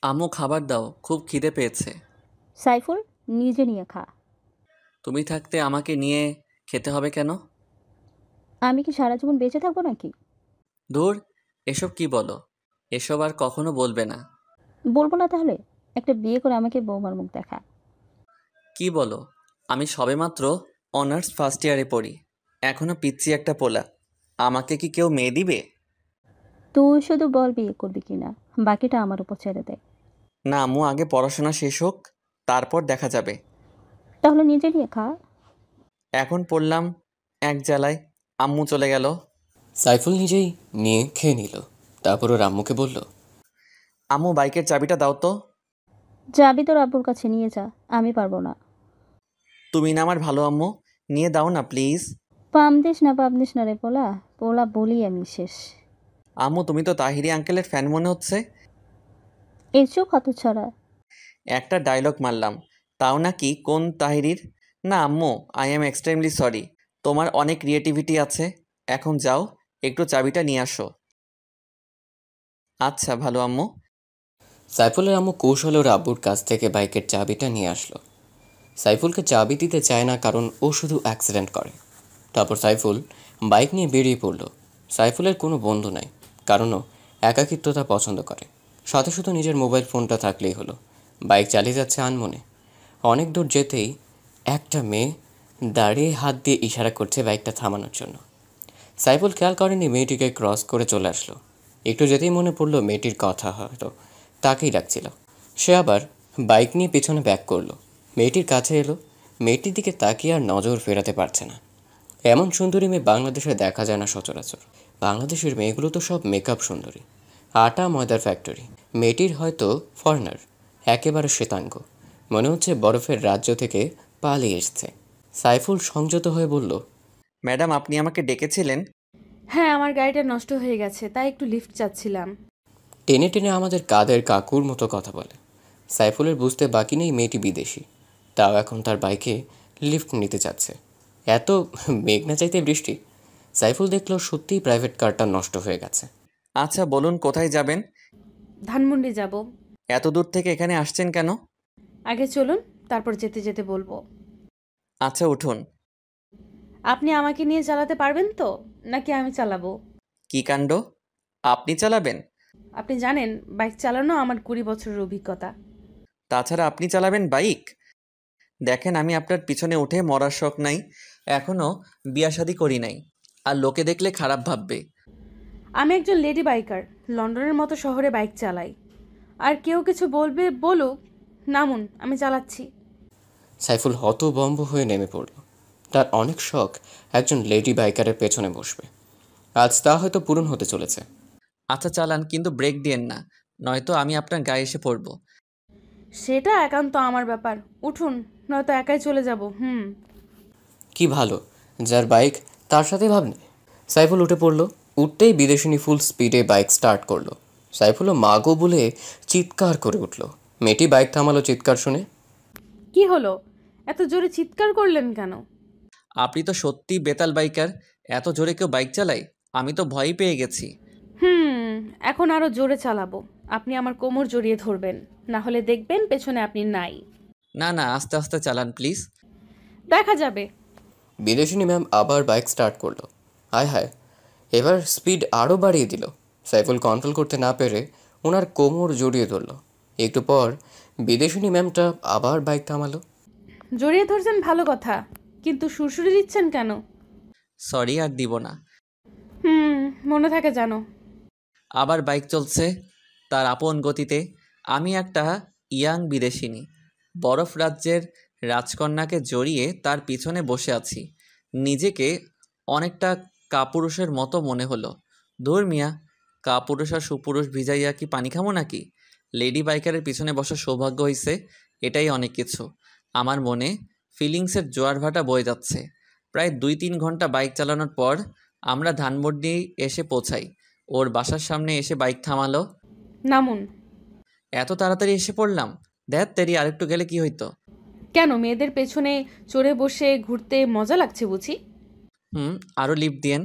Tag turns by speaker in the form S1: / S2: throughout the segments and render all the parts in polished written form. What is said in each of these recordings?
S1: আম্মু খাবার দাও, খুব খিদে পেয়েছে।
S2: সাইফুল, নিজে নিয়ে খা।
S1: তুমি থাকতে আমাকে নিয়ে খেতে হবে কেন?
S2: আমি কি সারা জীবন বেঁচে থাকবো নাকি?
S1: ধুর, এসব কি বলো? এসব আর কখনো বলবে না।
S2: বলবো না তাহলে? একটা বিয়ে করে আমাকে বৌমার মুখ দেখা।
S1: কি বলো? আমি সবেমাত্র অনার্স ফার্স্ট ইয়ারে পড়ি, এখনো পিচ্ছি একটা পোলা। আমাকে কি কেউ মেয়ে দিবে?
S2: তুই শুধু বল বিয়ে করবি কিনা, বাকিটা আমার উপর ছেড়ে দে।
S1: না আম্মু, আগে পড়াশোনা শেষ হোক, তারপর দেখা যাবে।
S2: তাহলে নিজে নিয়ে খা।
S1: এখন পড়লাম এক জ্বালায়, আম্মু চলে গেল।
S3: সাইফুল নিজেই নিয়ে খেয়ে নিল। তারপর ওর আম্মুকে বলল,
S1: আম্মু বাইকের চাবিটা দাও তো।
S2: যাবি তোর আব্বুর কাছে নিয়ে যা, আমি পারবো না।
S1: তুমি না আমার ভালো আম্মু, নিয়ে দাও না প্লিজ।
S2: পাম দিস না রে পোলা, পোলা বলি আমি শেষ।
S1: আম্মু তুমি তো তাহিরি আঙ্কেলের ফ্যান মনে হচ্ছে।
S2: এই চুপ হত ছড়া।
S1: একটা ডায়লগ মারলাম, তাও নাকি কোন তাহিরির। না আম্মু, আই অ্যাম এক্সট্রিমলি সরি। তোমার অনেক ক্রিয়েটিভিটি আছে। এখন যাও, একটু চাবিটা নিয়ে আসো। আচ্ছা ভালো আম্মু।
S3: সাইফুলের আম্মু কৌশলে ওর আব্বুর কাছ থেকে বাইকের চাবিটা নিয়ে আসলো। সাইফুলকে চাবি দিতে চায় না, কারণ ও শুধু অ্যাক্সিডেন্ট করে। তারপর সাইফুল বাইক নিয়ে বেরিয়ে পড়ল। সাইফুলের কোনো বন্ধু নাই, কারণ ও একাকিত্বতা পছন্দ করে। সাথে শুধু নিজের মোবাইল ফোনটা থাকলেই হলো। বাইক চালিয়ে যাচ্ছে আনমনে। অনেক দূর যেতেই একটা মেয়ে দাঁড়িয়ে হাত দিয়ে ইশারা করছে বাইকটা থামানোর জন্য। সাইফুল খেয়াল করেনি মেয়েটিকে ক্রস করে চলে আসলো। একটু যেতেই মনে পড়লো মেয়েটির কথা হয়তো তাকেই ডাকছিল। সে আবার বাইক নিয়ে পেছনে ব্যাক করলো। মেয়েটির কাছে এলো। মেয়েটির দিকে তাকিয়ে আর নজর ফেরাতে পারছে না। এমন সুন্দরী মেয়ে বাংলাদেশে দেখা যায় না সচরাচর। বাংলাদেশের মেয়েগুলো তো সব মেকআপ সুন্দরী, আটা ময়দার ফ্যাক্টরি। মেয়েটির হয়তো ফরেনার, একেবারে শ্বেতাঙ্গ, মনে হচ্ছে বরফের রাজ্য থেকে পালিয়ে এসছে। সাইফুল সংযত হয়ে বলল,
S1: ম্যাডাম আপনি আমাকে ডেকেছিলেন?
S4: হ্যাঁ, আমার গাড়িটা নষ্ট হয়ে গেছে, তাই একটু লিফট চাচ্ছিলাম।
S3: টেনে টেনে আমাদের কাদের কাকুর মতো কথা বলে। সাইফুলের বুঝতে বাকি নেই মেয়েটি বিদেশি, তাও এখন তার বাইকে লিফট নিতে চাচ্ছে। এত মেঘ না চাইতে বৃষ্টি। সাইফুল দেখলো সত্যিই প্রাইভেট কারটা নষ্ট হয়ে গেছে।
S1: আচ্ছা বলুন কোথায় যাবেন?
S4: ধানমন্ডি যাব।
S1: এত দূর থেকে এখানে আসছেন কেন?
S4: আগে চলুন, তারপর যেতে যেতে বলবো।
S1: আচ্ছা উঠুন।
S4: আপনি আমাকে নিয়ে চালাতে পারবেন তো, নাকি আমি চালাবো?
S1: কি কাণ্ড, আপনি চালাবেন?
S4: আপনি জানেন, বাইক চালানো আমার 20 বছরের অভিজ্ঞতা।
S1: তাছাড়া আপনি চালাবেন বাইক? দেখেন আমি আপনার পিছনে উঠে মরার শখ নাই, এখনও বিয়া শাদি করি নাই, আর লোকে দেখলে খারাপ ভাববে।
S4: আমি একজন লেডি বাইকার, লন্ডনের মতো শহরে বাইক চালাই। আর কেউ কিছু বলবে বলুক, নামুন, আমি চালাচ্ছি।
S3: সাইফুল হতভম্ব হয়ে নেমে পড়ল। তার অনেক শখ একজন লেডি বাইকারের পেছনে বসবে। আজ তা হয়তো পূরণ হতে চলেছে।
S1: আচ্ছা চালান, কিন্তু ব্রেক দিয়েন না, নয়তো আমি আপনার গায়ে এসে পড়ব।
S4: সেটা একান্ত আমার ব্যাপার। উঠুন, নয়তো একাই চলে যাব।
S3: কি ভালো, যার বাইক তার সাথে ভাবনে। সাইফুল উঠে পড়ল। উঠতেই বিদেশিনী ফুল স্পিডে বাইক স্টার্ট করলো। সাইফুলও মাগো বলে চিৎকার করে উঠল। মেয়েটি বাইক থামালো চিৎকার শুনে।
S4: কি হলো? এত জোরে চিৎকার করলেন কেন?
S1: আপনি তো সত্যি বেতাল বাইকার, এত জোরে কেউ বাইক চালায়? আমি তো ভয়ই পেয়ে গেছি।
S4: হুম, এখন আরো জোরে চালাবো। আপনি আমার কোমর জড়িয়ে ধরবেন, না হলে দেখবেন পেছনে আপনি নাই।
S1: না না, আস্তে আস্তে চালান প্লিজ।
S4: দেখা যাবে।
S3: বিদেশিনী ম্যাম আবার বাইক স্টার্ট করলো। হায় হায়, এবার স্পিড আরও বাড়িয়ে দিল। সাইফুল কন্ট্রোল করতে না পেরে ওনার কোমর জড়িয়ে ধরল। একটু পর বিদেশিনী ম্যামটা আবার বাইক থামালো।
S4: জড়িয়ে ধরছেন ভালো কথা, কিন্তু সুরসুরি দিচ্ছেন কেন?
S1: সরি, আর দিব না।
S4: হুম, মনে থাকে জানো।
S1: আবার বাইক চলছে তার আপন গতিতে। আমি একটা ইয়াং বিদেশিনী, বরফ রাজ্যের রাজকন্যাকে জড়িয়ে তার পিছনে বসে আছি। নিজেকে অনেকটা কাপুরুষের মতো মনে হলো। ধুর মিয়া, কাপুরুষ আর সুপুরুষ ভিজাইয়া কি পানি খামো নাকি? লেডি বাইকারের পিছনে বসার সৌভাগ্য হয়েছে, এটাই অনেক কিছু। আমার মনে ফিলিংসের জোয়ার ভাটা বয়ে যাচ্ছে। প্রায় 2-3 ঘন্টা বাইক চালানোর পর আমরা ধানমন্ডি এসে পৌঁছাই। ওর বাসার সামনে এসে বাইক থামালো।
S4: নামুন।
S1: এত তাড়াতাড়ি এসে পড়লাম? ধ্যাত তেরি, আরেকটু গেলে কি হইতো?
S4: কেন, মেয়েদের পেছনে চড়ে বসে ঘুরতে মজা লাগছে বুঝি?
S1: আরও লিফট দিয়েন।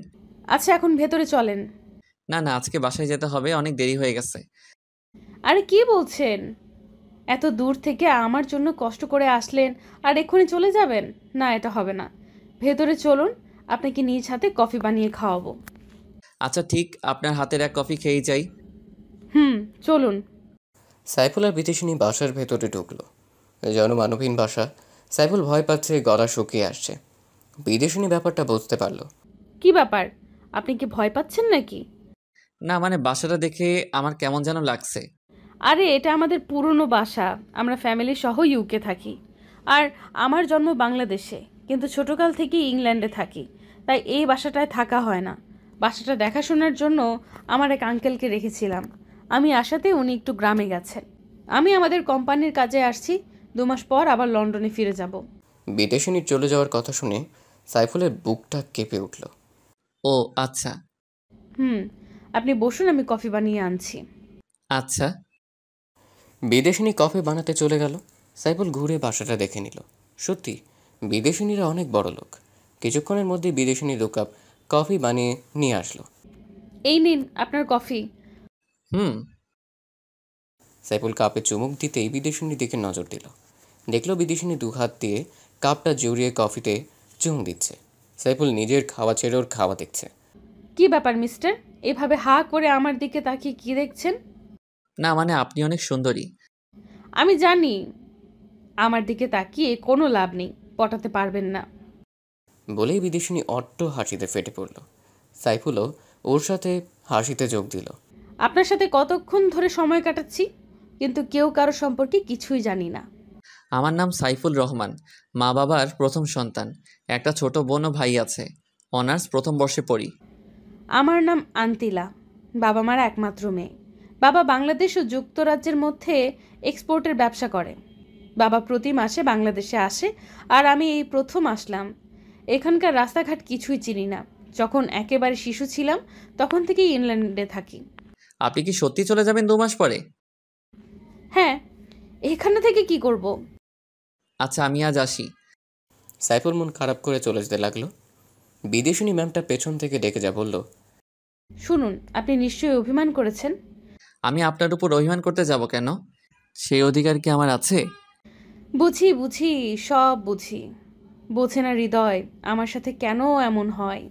S4: আচ্ছা, এখন ভেতরে চলেন।
S1: না না, আজকে বাসায় যেতে হবে, অনেক দেরি হয়ে গেছে।
S4: আরে কি বলছেন? এত দূর থেকে আমার জন্য কষ্ট করে আসলেন আর এক্ষুনি চলে যাবেন? না, এটা হবে না। ভেতরে চলুন, আপনাকে নিজ হাতে কফি বানিয়ে খাওয়াবো।
S1: আচ্ছা ঠিক, আপনার হাতের এক কফি খেয়েই যাই।
S4: হুম, চলুন।
S3: সাইফুল আর বিদেশিনী বাসার ভেতরে ঢুকলো। জনমানবহীন বাসা। সাইফুল ভয় পাচ্ছে, গলা শুকিয়ে আসছে। বিদেশিনী ব্যাপারটা বুঝতে পারলো।
S4: কি ব্যাপার? আপনি কি ভয় পাচ্ছেন নাকি?
S1: না মানে বাসাটা দেখে আমার কেমন যেন লাগছে।
S4: আরে এটা আমাদের পুরনো বাসা। আমরা ফ্যামিলি সহ ইউকে থাকি। আর আমার জন্ম বাংলাদেশে, কিন্তু ছোটকাল থেকেই ইংল্যান্ডে থাকি। তাই এই বাসাটায় থাকা হয় না। বাসাটা দেখাশোনার জন্য আমার এক আঙ্কেলকে রেখেছিলাম। আমি আসাতে উনি একটু গ্রামে গেছেন। আমি আমাদের কোম্পানির কাজে আসছি। 2 মাস পর আবার লন্ডনে ফিরে যাব।
S3: বিদেশিনীর চলে যাওয়ার কথা শুনে সাইফুলের বুকটা কেঁপে উঠল।
S1: ও আচ্ছা।
S4: হুম, আপনি বসুন, আমি কফি বানিয়ে আনছি।
S1: আচ্ছা।
S3: বিদেশিনী কফি বানাতে চলে গেল। সাইফুল ঘুরে বাসাটা দেখে নিল। সত্যি বিদেশিনীরা অনেক বড় লোক। কিছুক্ষণের মধ্যে বিদেশিনী 2 কাপ কফি বানিয়ে নিয়ে আসলো।
S4: এই নিন আপনার কফি।
S1: হুম।
S3: সাইফুল কাপে চুমুক দিতেই বিদেশিনীর দিকে নজর দিল। দেখলো বিদেশিনী 2 হাত দিয়ে কাপটা জড়িয়ে কফিতে চুমুক দিচ্ছে। সাইফুল নিজের খাওয়া ছেড়ে ওর খাওয়া দেখছে।
S4: কি ব্যাপার মিস্টার? এভাবে হা করে আমার দিকে তাকিয়ে কি দেখছেন?
S1: না মানে আপনি অনেক সুন্দরী।
S4: আমি জানি আমার দিকে তাকিয়ে কোনো লাভ নেই, পটাতে পারবেন না।
S3: বলেই বিদেশিনী অট্ট হাসিতে ফেটে পড়ল। সাইফুলও ওর সাথে হাসিতে যোগ দিল।
S4: আপনার সাথে কতক্ষণ ধরে সময় কাটাচ্ছি, কিন্তু কেউ কারো সম্পর্কে কিছুই জানি না।
S1: আমার নাম সাইফুল রহমান, মা বাবার প্রথম সন্তান। একটা ছোট বোন ও ভাই আছে। অনার্স প্রথম বর্ষে পড়ি।
S4: আমার নাম আন্তিলা, বাবা মার একমাত্র মেয়ে। বাবা বাংলাদেশ ও যুক্তরাজ্যের মধ্যে এক্সপোর্টের ব্যবসা করে। বাবা প্রতি মাসে বাংলাদেশে আসে, আর আমি এই প্রথম আসলাম। এখানকার রাস্তাঘাট কিছুই চিনি না। যখন একেবারে শিশু ছিলাম তখন থেকেই ইংল্যান্ডে থাকি।
S1: আপনি কি সত্যি চলে যাবেন 2 মাস পরে?
S4: হ্যাঁ, এখানে থেকে কি করব?
S1: আচ্ছা আমি আজ আসি।
S3: সাইফুল মন খারাপ করে চলে যেতে লাগলো। বিদেশিনী ম্যামটা পেছন থেকে ডেকে যা বলল।
S4: শুনুন, আপনি নিশ্চয়ই অভিমান করেছেন।
S1: আমি আপনার উপর অভিমান করতে যাব কেন? সেই অধিকার কি আমার আছে?
S4: বুঝি বুঝি, সব বুঝি। বোঝে না হৃদয় আমার সাথে কেন এমন হয়।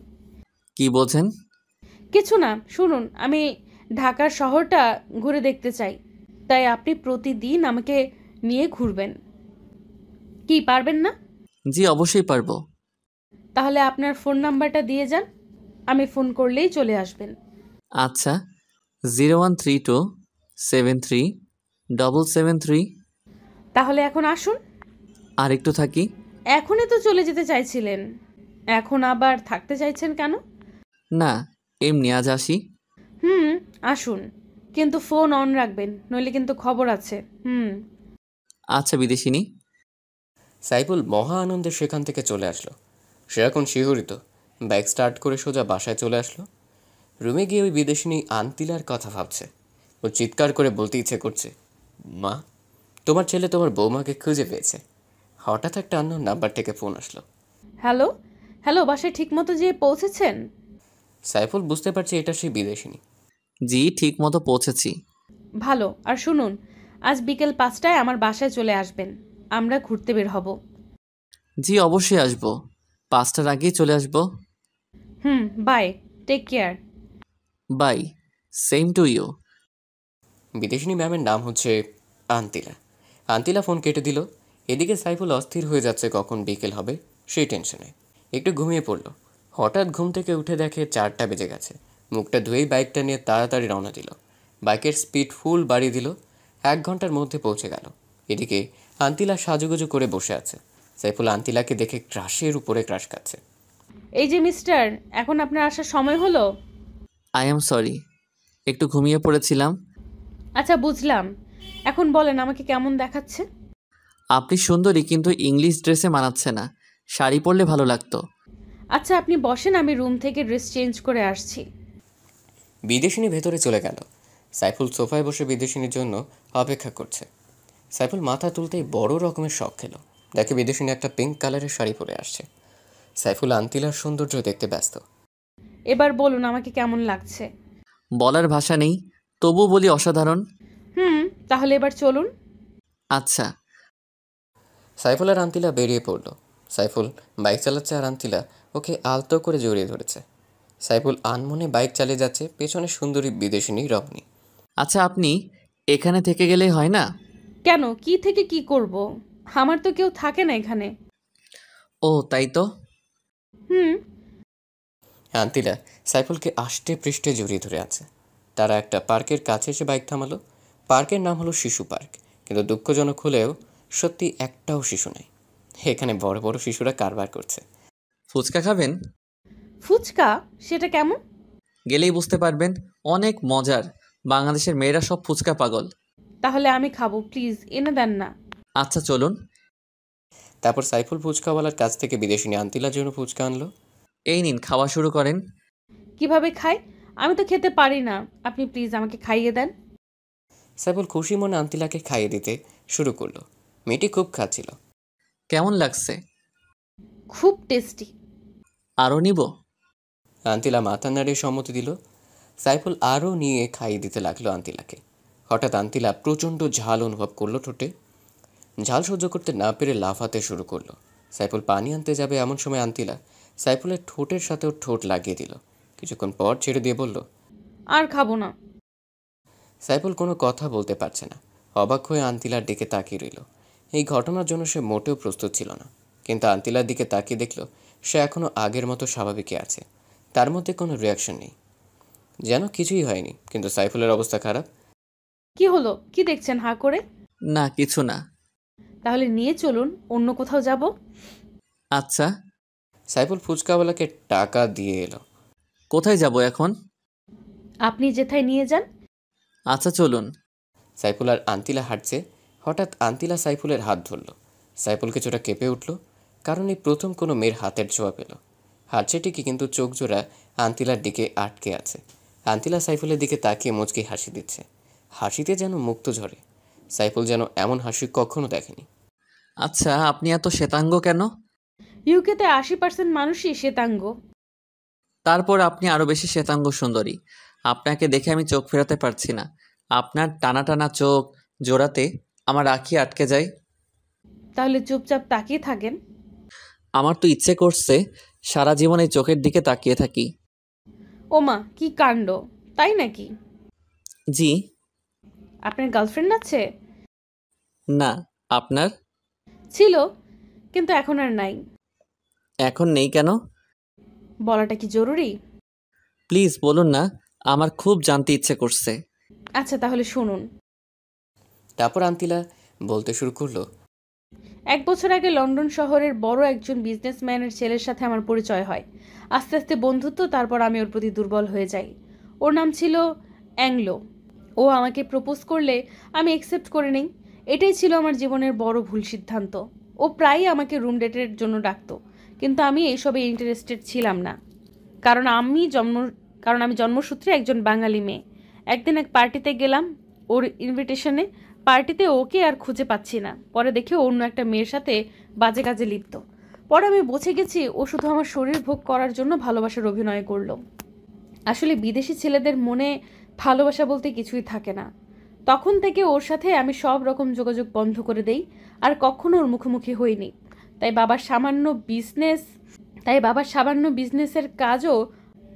S1: কি বোঝেন?
S4: কিছু না, শুনুন, আমি ঢাকার শহরটা ঘুরে দেখতে চাই। তাই আপনি প্রতিদিন আমাকে নিয়ে ঘুরবেন। কি পারবেন না?
S1: জি অবশ্যই পারবো।
S4: তাহলে আপনার ফোন নাম্বারটা দিয়ে যান, আমি ফোন করলেই চলে আসবেন।
S1: আচ্ছা, 0132737773।
S4: তাহলে এখন আসুন।
S1: আর একটু থাকি।
S4: এখনই তো চলে যেতে চাইছিলেন, এখন আবার থাকতে চাইছেন কেন?
S1: না, এমনি আজ আসি।
S4: হুম, আসুন, কিন্তু ফোন অন রাখবেন, নইলে কিন্তু খবর আছে। হুম।
S1: আচ্ছা বিদেশিনী।
S3: সাইফুল মহা আনন্দে সেখান থেকে চলে আসলো। সে এখন শিহরিত। বাইক স্টার্ট করে সোজা বাসায় চলে আসলো। রুমে গিয়ে ওই বিদেশিনী আন্তিলার কথা ভাবছে। ও চিৎকার করে বলতে ইচ্ছে করছে, মা, তোমার ছেলে তোমার বৌমাকে খুঁজে পেয়েছে। হঠাৎ একটা আননোন নাম্বার থেকে ফোন আসলো।
S4: হ্যালো, হ্যালো, বাসায় ঠিকমতো যেয়ে পৌঁছেছেন?
S3: সাইফুল বুঝতে পারছে এটা সেই বিদেশিনী।
S1: জি ঠিক মতো পৌঁছেছি।
S4: ভালো। আর শুনুন, আজ বিকেল 5টায় আমার বাসায় চলে আসবেন। আমরা ঘুরতে বের হব।
S1: জি অবশ্যই আসবো, 5টার আগেই চলে আসবো।
S4: Hmm, bye, take care.
S1: Bye, same to you.
S3: বিদেশিনী ম্যামের নাম হচ্ছে আন্তিলা। আন্তিলা ফোন কেটে দিল। এদিকে সাইফুল অস্থির হয়ে যাচ্ছে কখন বিকেল হবে সেই টেনশনে। একটু ঘুমিয়ে পড়ল। হঠাৎ ঘুম থেকে উঠে দেখে 4টা বেজে গেছে। মুখটা ধুয়েই বাইকটা নিয়ে তাড়াতাড়ি রওনা দিল। বাইকের স্পিড ফুল বাড়িয়ে দিল। 1 ঘন্টার মধ্যে পৌঁছে গেল। এদিকে আন্তিলা সাজুগুজু করে বসে আছে। সাইফুল আন্তিলাকে দেখে ক্রাশের উপরে ক্রাশ খাচ্ছে।
S4: এই যে মিস্টার, এখন আপনার আসার সময় হলো।
S1: আই এম সরি, একটু ঘুমিয়ে পড়েছিলাম।
S4: আচ্ছা, বুঝলাম। এখন বলেন আমাকে কেমন দেখাচ্ছে?
S1: আপনি সুন্দরী, কিন্তু ইংলিশ ড্রেসে মানাচ্ছে না। শাড়ি পরলে ভালো লাগতো।
S4: আচ্ছা আপনি বসেন, আমি রুম থেকে ড্রেস চেঞ্জ করে আসছি।
S3: বিদেশিনী ভেতরে চলে গেল। সাইফুল সোফায় বসে বিদেশিনীর জন্য অপেক্ষা করছে। সাইফুল মাথা তুলতেই বড় রকমের শখ খেল। দেখে বিদেশিনী একটা পিঙ্ক কালারের শাড়ি পরে আসছে। সাইফুল আন্তিলার সৌন্দর্য দেখতে ব্যস্ত।
S4: এবার বলুন আমাকে কেমন লাগছে?
S1: বলার ভাষা নেই, তবু বলি অসাধারণ।
S4: তাহলে এবার চলুন।
S1: আচ্ছা।
S3: সাইফুল আর আন্তিলা বেরিয়ে পড়ল। সাইফুল বাইক চালাচ্ছে আর আন্তিলা ওকে আলতো করে জড়িয়ে ধরেছে। সাইফুল আনমনে বাইক চালিয়ে যাচ্ছে, পেছনে সুন্দরী বিদেশিনী রমণী।
S1: আচ্ছা, আপনি এখানে থেকে গেলেই হয় না?
S4: কেন, কি থেকে কি করব? আমার তো কেউ থাকে না এখানে।
S1: ও তাই তো।
S4: হুম।
S3: আন্তিলা সাইফুলকে আষ্টে পৃষ্ঠে জড়িয়ে ধরে আছে। তারা একটা পার্কের কাছে এসে বাইক থামালো। পার্কের নাম হলো শিশু পার্ক, কিন্তু দুঃখজনক হলেও সত্যি একটাও শিশু নেই। এখানে বড় বড় শিশুরা কারবার করছে।
S1: ফুচকা খাবেন?
S4: ফুচকা? সেটা কেমন?
S1: গেলেই বুঝতে পারবেন, অনেক মজার। বাংলাদেশের মেয়েরা সব ফুচকা পাগল।
S4: তাহলে আমি খাবো, প্লিজ এনে দেন না।
S1: আচ্ছা চলুন।
S3: তারপর সাইফুল ফুচকাওয়ালার কাছ থেকে বিদেশিনী আন্তিলার জন্য ফুচকা আনলো।
S1: এই নিন, খাওয়া শুরু করেন।
S4: কিভাবে খাই? আমি তো খেতে পারি না, আপনি প্লিজ আমাকে খাইয়ে দেন।
S3: সাইফুল খুশি মনে আন্তিলাকে খাইয়ে দিতে শুরু করলো। মেয়েটি খুব খাচ্ছিল।
S1: কেমন লাগছে?
S4: খুব টেস্টি।
S1: আরও নিব?
S3: আন্তিলা মাথা নাড়িয়ে সম্মতি দিল। সাইফুল আরও নিয়ে খাইয়ে দিতে লাগলো আন্তিলাকে। হঠাৎ আন্তিলা প্রচণ্ড ঝাল অনুভব করলো ঠোঁটে। ঝাল সহ্য করতে না পেরে লাফাতে শুরু করলো। সাইফুল পানি আনতে যাবে এমন সময় আন্তিলা সাইফুলের ঠোঁটের সাথেও ঠোঁট লাগিয়ে দিল। কিছুক্ষণ পর ছেড়ে দিয়ে বলল,
S4: আর খাবো না।
S3: সাইফুল কোনো কথা বলতে পারছে না। অবাক হয়ে আন্তিলার দিকে তাকিয়ে রইল। এই ঘটনার জন্য সে মোটেও প্রস্তুত ছিল না, কিন্তু আন্তিলার দিকে তাকিয়ে দেখল সে এখনও আগের মতো স্বাভাবিকই আছে। তার মধ্যে কোনো রিয়াকশন নেই, যেন কিছুই হয়নি। কিন্তু সাইফুলের অবস্থা খারাপ।
S4: কি হলো, কি দেখছেন হাঁ করে?
S1: না, কিছু না।
S4: তাহলে নিয়ে চলুন, অন্য কোথাও যাব।
S1: আচ্ছা,
S3: সাইফুল ফুচকাওয়ালাকে টাকা দিয়ে এলো।
S1: কোথায় যাব এখন?
S4: আপনি যেথায় নিয়ে যান।
S1: আচ্ছা চলুন।
S3: সাইফুল আর আন্তিলা হাঁটছে। হঠাৎ আন্তিলা সাইফুলের হাত ধরল। সাইফুল কিছুটা কেঁপে উঠল, কারণ এই প্রথম কোনো মেয়ের হাতের ছোঁয়া পেল। হাঁটছে ঠিকই, কিন্তু চোখ জোড়া আন্তিলার দিকে আটকে আছে। আন্তিলা সাইফুলের দিকে তাকিয়ে মুচকি হাসি দিচ্ছে। হাসিতে যেন মুক্ত ঝরে। সাইফুল যেন এমন হাসি কখনো দেখেনি।
S1: আচ্ছা, আপনি এত শ্বেতাঙ্গ কেন?
S4: ইউকেতে 80% মানুষই শ্বেতাঙ্গ।
S1: তারপর আপনি আরও বেশি শ্বেতাঙ্গ সুন্দরী। আপনাকে দেখে আমি চোখ ফেরাতে পারছি না। আপনার টানা টানা চোখ জোড়াতে আমার আঁখি আটকে যায়।
S4: তাহলে চুপচাপ তাকিয়ে থাকেন।
S1: আমার তো ইচ্ছে করছে সারা জীবন এই চোখের দিকে তাকিয়ে থাকি।
S4: ওমা, কি কাণ্ড! তাই নাকি?
S1: জি।
S4: আপনার গার্লফ্রেন্ড আছে?
S1: না। আপনার?
S4: ছিল, কিন্তু এখন আর নাই।
S1: এখন নেই কেন?
S4: বলাটা কি জরুরি?
S1: প্লিজ বলুন না, আমার খুব জানতে ইচ্ছে করছে।
S4: আচ্ছা তাহলে শুনুন।
S3: তারপর আন্তিলা বলতে শুরু করলো,
S4: 1 বছর আগে লন্ডন শহরের বড় একজন বিজনেসম্যানের ছেলের সাথে আমার পরিচয় হয়। আস্তে আস্তে বন্ধুত্ব, তারপর আমি ওর প্রতি দুর্বল হয়ে যাই। ওর নাম ছিল অ্যাংলো। ও আমাকে প্রপোজ করলে আমি অ্যাকসেপ্ট করে নেই। এটাই ছিল আমার জীবনের বড় ভুল সিদ্ধান্ত। ও প্রায়ই আমাকে রুম ডেটের জন্য ডাকতো, কিন্তু আমি এইসবে ইন্টারেস্টেড ছিলাম না। কারণ আমি জন্মসূত্রে একজন বাঙালি মেয়ে। একদিন এক পার্টিতে গেলাম ওর ইনভিটেশনে। পার্টিতে ওকে আর খুঁজে পাচ্ছি না। পরে দেখে অন্য একটা মেয়ের সাথে বাজে কাজে লিপ্ত। পরে আমি বুঝে গেছি ও শুধু আমার শরীর ভোগ করার জন্য ভালোবাসার অভিনয় করলো। আসলে বিদেশি ছেলেদের মনে ভালোবাসা বলতে কিছুই থাকে না। তখন থেকে ওর সাথে আমি সব রকম যোগাযোগ বন্ধ করে দেই, আর কখনো ওর মুখোমুখি হইনি। তাই বাবার সামান্য বিজনেসের কাজও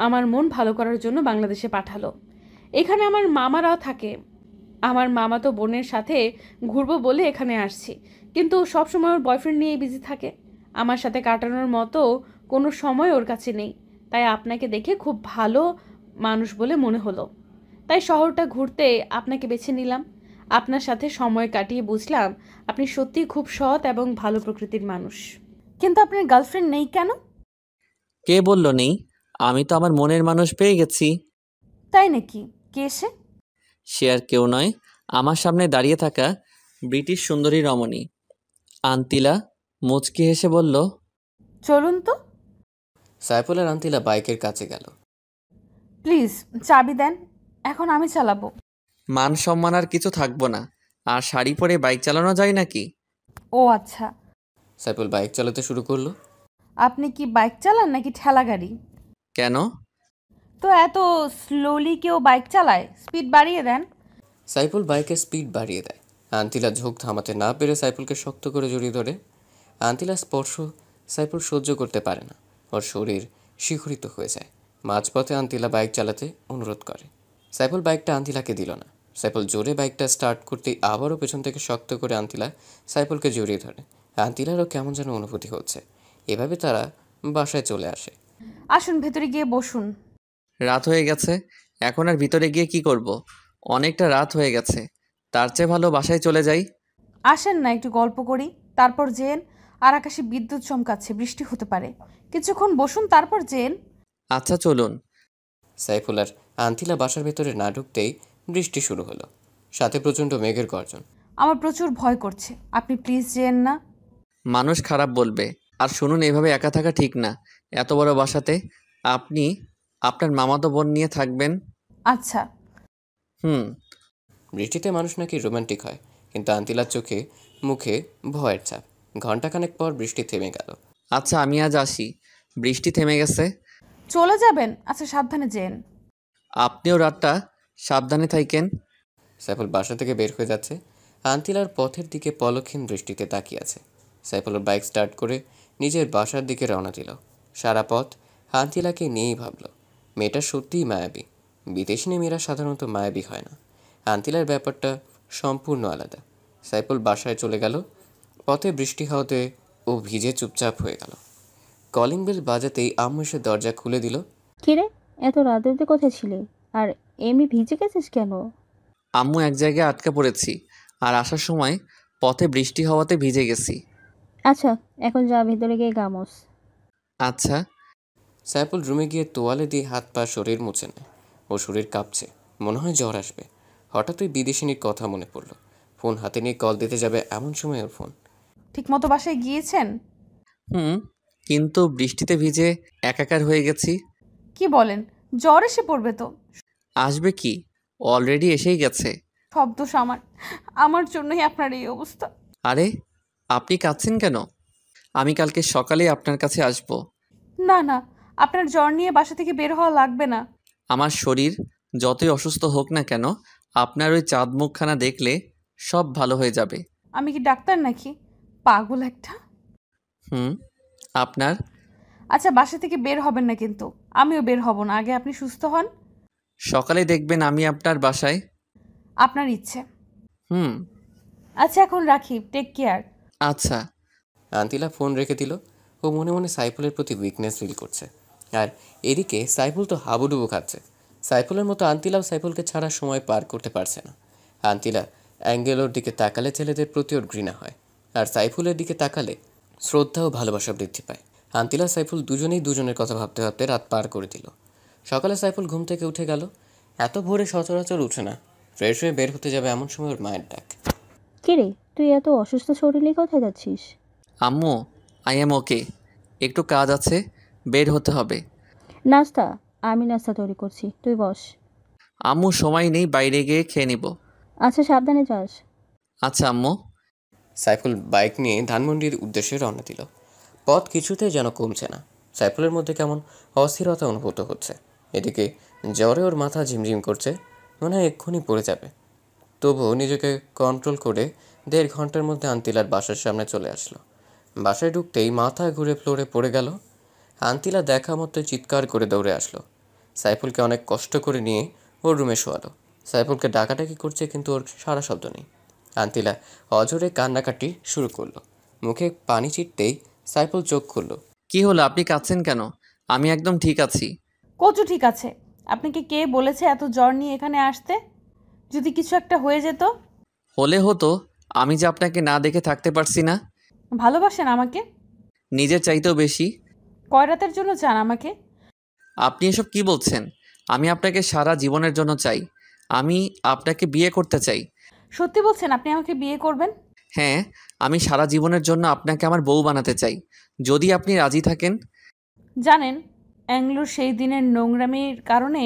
S4: আমার মন ভালো করার জন্য বাংলাদেশে পাঠালো। এখানে আমার মামারাও থাকে। আমার মামাতো বোনের সাথে ঘুরবো বলে এখানে আসছি, কিন্তু সবসময় ওর বয়ফ্রেন্ড নিয়ে বিজি থাকে। আমার সাথে কাটানোর মতো কোনো সময় ওর কাছে নেই। তাই আপনাকে দেখে খুব ভালো মানুষ বলে মনে হলো, তাই শহরটা ঘুরতে আপনাকে বেছে নিলাম। আপনার সাথে সময় কাটিয়ে বুঝলাম আপনি সত্যিই খুব সৎ এবং ভালো প্রকৃতির মানুষ। কিন্তু আপনার গার্লফ্রেন্ড নেই কেন?
S1: কে বলল নেই? আমি তো আমার মনের মানুষ পেয়ে গেছি।
S4: তাই নাকি? কে সে?
S1: সে আর কেউ নয়, আমার সামনে দাঁড়িয়ে থাকা ব্রিটিশ সুন্দরী রমণী। আন্তিলা মুচকি হেসে বলল,
S4: চলুন তো।
S3: সাইফুল আর আন্তিলা বাইকের কাছে গেল।
S4: প্লিজ চাবি দেন, এখন আমি চালাবো।
S1: মান সম্মান আর কিছু থাকবো না। আর শাড়ি পরে বাইক চালানো যায় নাকি?
S4: ও আচ্ছা।
S3: সাইফুল বাইক চালাতে শুরু করলো।
S4: আপনি কি বাইক চালান নাকি ঠেলা গাড়ি?
S1: কেন?
S4: তো এত স্লোলি কেউ বাইক চালায়? স্পিড বাড়িয়ে দেন।
S3: সাইফুল বাইকের স্পিড বাড়িয়ে দেয়। আন্তিলা ঝোঁক থামাতে না পেরে সাইফুলকে শক্ত করে জড়িয়ে ধরে। আন্তিলার স্পর্শ সাইফুল সহ্য করতে পারে না, ওর শরীর শিহরিত হয়ে যায়। মাঝপথে আন্তিলা বাইক চালাতে অনুরোধ করে। সাইফুল বাইকটা আন্তিলাকে দিল না। সাইফুল জোরে বাইকটা স্টার্ট করতেই আবারও পেছন থেকে শক্ত করে আন্তিলা সাইফুলকে জড়িয়ে ধরে। আন্তিলারও কেমন যেন অনুভূতি হচ্ছে। এভাবে তারা বাসায় চলে আসে।
S4: আসুন ভেতরে গিয়ে বসুন।
S1: রাত হয়ে গেছে, এখন আর ভিতরে গিয়ে কি করব? অনেকটা রাত হয়ে গেছে, তার চেয়ে ভালো বাসায় চলে যাই।
S4: আসেন না একটু গল্প করি, তারপর যেন। আর আকাশে বিদ্যুৎ চমকাচ্ছে, বৃষ্টি হতে পারে। কিছুক্ষণ বসুন, তারপর যেন।
S1: আচ্ছা চলুন।
S3: সাইফুল আর আন্তিলা বাসার ভেতরে না ঢুকতেই বৃষ্টি শুরু হলো, সাথে প্রচণ্ড মেঘের গর্জন।
S4: আমার প্রচুর ভয় করছে, আপনি প্লিজ যেন না।
S1: মানুষ খারাপ বলবে। আর শুনুন, এভাবে একা থাকা ঠিক না। এত বড় বাসাতে আপনি আপনার মামাতো বোন নিয়ে থাকবেন।
S4: আচ্ছা।
S1: হুম।
S3: বৃষ্টিতে মানুষ নাকি রোমান্টিক হয়, কিন্তু আন্তিলার চোখে মুখে ভয়ের ছাপ। ঘণ্টাখানেক পর বৃষ্টি থেমে গেল।
S1: আচ্ছা আমি আজ আসি, বৃষ্টি থেমে গেছে।
S4: চলে যাবেন? আচ্ছা সাবধানে যেন।
S1: আপনিও রাতটা সাবধানে থাকেন।
S3: সাইফুল বাসা থেকে বের হয়ে যাচ্ছে। আন্তিলার পথের দিকে পলকহীন দৃষ্টিতে তাকিয়ে আছে। সাইফুলের বাইক স্টার্ট করে নিজের বাসার দিকে রওনা দিল। সারা পথ আন্তিলাকে নিয়েই ভাবল, মেয়েটা সত্যিই মায়াবী। বিদেশিনী মেয়েরা সাধারণত মায়াবী হয় না। আন্তিলার ব্যাপারটা সম্পূর্ণ আলাদা। সাইফুল বাসায় চলে গেল। পথে বৃষ্টি হওয়াতে ও ভিজে চুপচাপ হয়ে গেল। কলিং বেল বাজাতেই আম্মু এসে দরজা খুলে দিল।
S2: কিরে, এত রাত অবধি কোথায় ছিলে? আর এমনি ভিজে গেছিস কেন?
S1: আম্মু, এক জায়গায় আটকা পড়েছি, আর আসার সময় পথে বৃষ্টি হওয়াতে ভিজে গেছি।
S2: আচ্ছা, এখন যা ভেতরে গিয়ে গামোস।
S1: আচ্ছা।
S3: সাইফুল রুমে গিয়ে তোয়ালে দিয়ে হাত পা শরীর মুছে নেয়। ও শরীর কাঁপছে, মনে হয় জ্বর আসবে। হঠাৎ ওই বিদেশিনীর কথা মনে পড়ল। ফোন হাতে নিয়ে কল দিতে যাবে এমন সময় ওর ফোন।
S4: ঠিকমতো বাসায় গিয়েছেন?
S1: হুম, কিন্তু বৃষ্টিতে ভিজে একাকার হয়ে গেছি।
S4: কি বলেন? জ্বর এসে পড়বে তো।
S1: আসবে কি, অলরেডি এসেই গেছে।
S4: সব দোষ আমার, আমার জন্যই আপনার এই অবস্থা।
S1: আরে, আপনি কাঁদছেন কেন? আমি কালকে সকালে আপনার কাছে আসব।
S4: না না, আপনার জ্বর নিয়ে বাসা থেকে বের হওয়া লাগবে না।
S1: আমার শরীর যতই অসুস্থ হোক না কেন, আপনার ওই চাঁদ মুখখানা দেখলে সব ভালো হয়ে যাবে।
S4: আমি কি ডাক্তার নাকি? পাগল একটা।
S1: হুম, আপনার।
S4: আচ্ছা বাসা থেকে বের হবেন না কিন্তু। আমিও বের হব না, আগে আপনি সুস্থ হন।
S1: সকালে দেখবেন আমি আপনার বাসায়।
S4: আপনার ইচ্ছে।
S1: হুম।
S4: আচ্ছা এখন রাখি, টেক কেয়ার।
S1: আচ্ছা।
S3: আন্তিলা ফোন রেখে দিল। ও মনে মনে সাইফুলের প্রতি উইকনেস ফিল করছে। আর এদিকে সাইফুল তো হাবুডুবু খাচ্ছে। সাইফুলের মতো আন্তিলাও সাইফুলকে ছাড়া সময় পার করতে পারছে না। আন্তিলা অ্যাঙ্গেলোর দিকে তাকালে ছেলেদের প্রতি ওর ঘৃণা হয়, আর সাইফুলের দিকে তাকালে শ্রদ্ধা ও ভালোবাসা বৃদ্ধি পায়। আন্তিলা সাইফুল দুজনেই দুজনের কথা ভাবতে ভাবতে রাত পার করে দিল। সকালে সাইফুল ঘুম থেকে উঠে গেল। এত ভোরে সচরাচর উঠে না। ফ্রেশ হয়ে বের হতে যাবে এমন সময় ওর মায়ের ডাক।
S2: কিরে, তুই এত অসুস্থ শরীরে কোথায় যাচ্ছিস?
S1: আম্মু, আই এম ওকে, একটু কাজ আছে, বের হতে হবে।
S2: নাস্তা? আমি নাস্তা তৈরি করছি, তুই বস।
S1: আম্মু, সময় নেই, বাইরে গিয়ে খেয়ে নিব।
S2: আচ্ছা সাবধানে যাস।
S1: আচ্ছা আম্মু।
S3: সাইফুল বাইক নিয়ে ধানমন্ডির উদ্দেশ্যে রওনা দিল। পথ কিছুতেই যেন কমছে না। সাইফুলের মধ্যে কেমন অস্থিরতা অনুভূত হচ্ছে। এদিকে জ্বরে ওর মাথা ঝিমঝিম করছে, মনে হয় এক্ষুনি পড়ে যাবে। তবুও নিজেকে কন্ট্রোল করে 1.5 ঘন্টার মধ্যে আন্তিলার বাসার সামনে চলে আসলো। বাসায় ঢুকতেই মাথা ঘুরে ফ্লোরে পড়ে গেল। আন্তিলা দেখা মতো চিৎকার করে দৌড়ে আসলো। সাইফুলকে অনেক কষ্ট করে নিয়ে ওর রুমে শোয়ালো। সাইফুলকে ডাকাডাকি করছে, কিন্তু ওর সারা শব্দ নেই। আন্তিলা অজরে কান্নাকাটি শুরু করলো। মুখে পানি ছিটতেই সাইফুল চোখ খুলল।
S1: কি হলো, আপনি কাঁদছেন কেন? আমি একদম ঠিক আছি।
S4: কচু ঠিক আছে। আপনাকে কে বলেছে এত জ্বর নিয়ে এখানে আসতে? যদি কিছু একটা হয়ে যেত?
S1: হলে হতো, আমি যে আপনাকে না দেখে থাকতে পারছি না।
S4: ভালোবাসেন আমাকে?
S1: নিজের চাইতেও বেশি।
S4: কয় রাতের জন্য চান আমাকে?
S1: আপনি এসব কি বলছেন? আমি আপনাকে সারা জীবনের জন্য চাই। আমি আপনাকে বিয়ে করতে চাই।
S4: সত্যি বলছেন আপনি আমাকে বিয়ে করবেন?
S1: হ্যাঁ, আমি সারা জীবনের জন্য আপনাকে আমার বউ বানাতে চাই, যদি আপনি রাজি থাকেন।
S4: জানেন, অ্যাংলোর সেই দিনের নোংরামির কারণে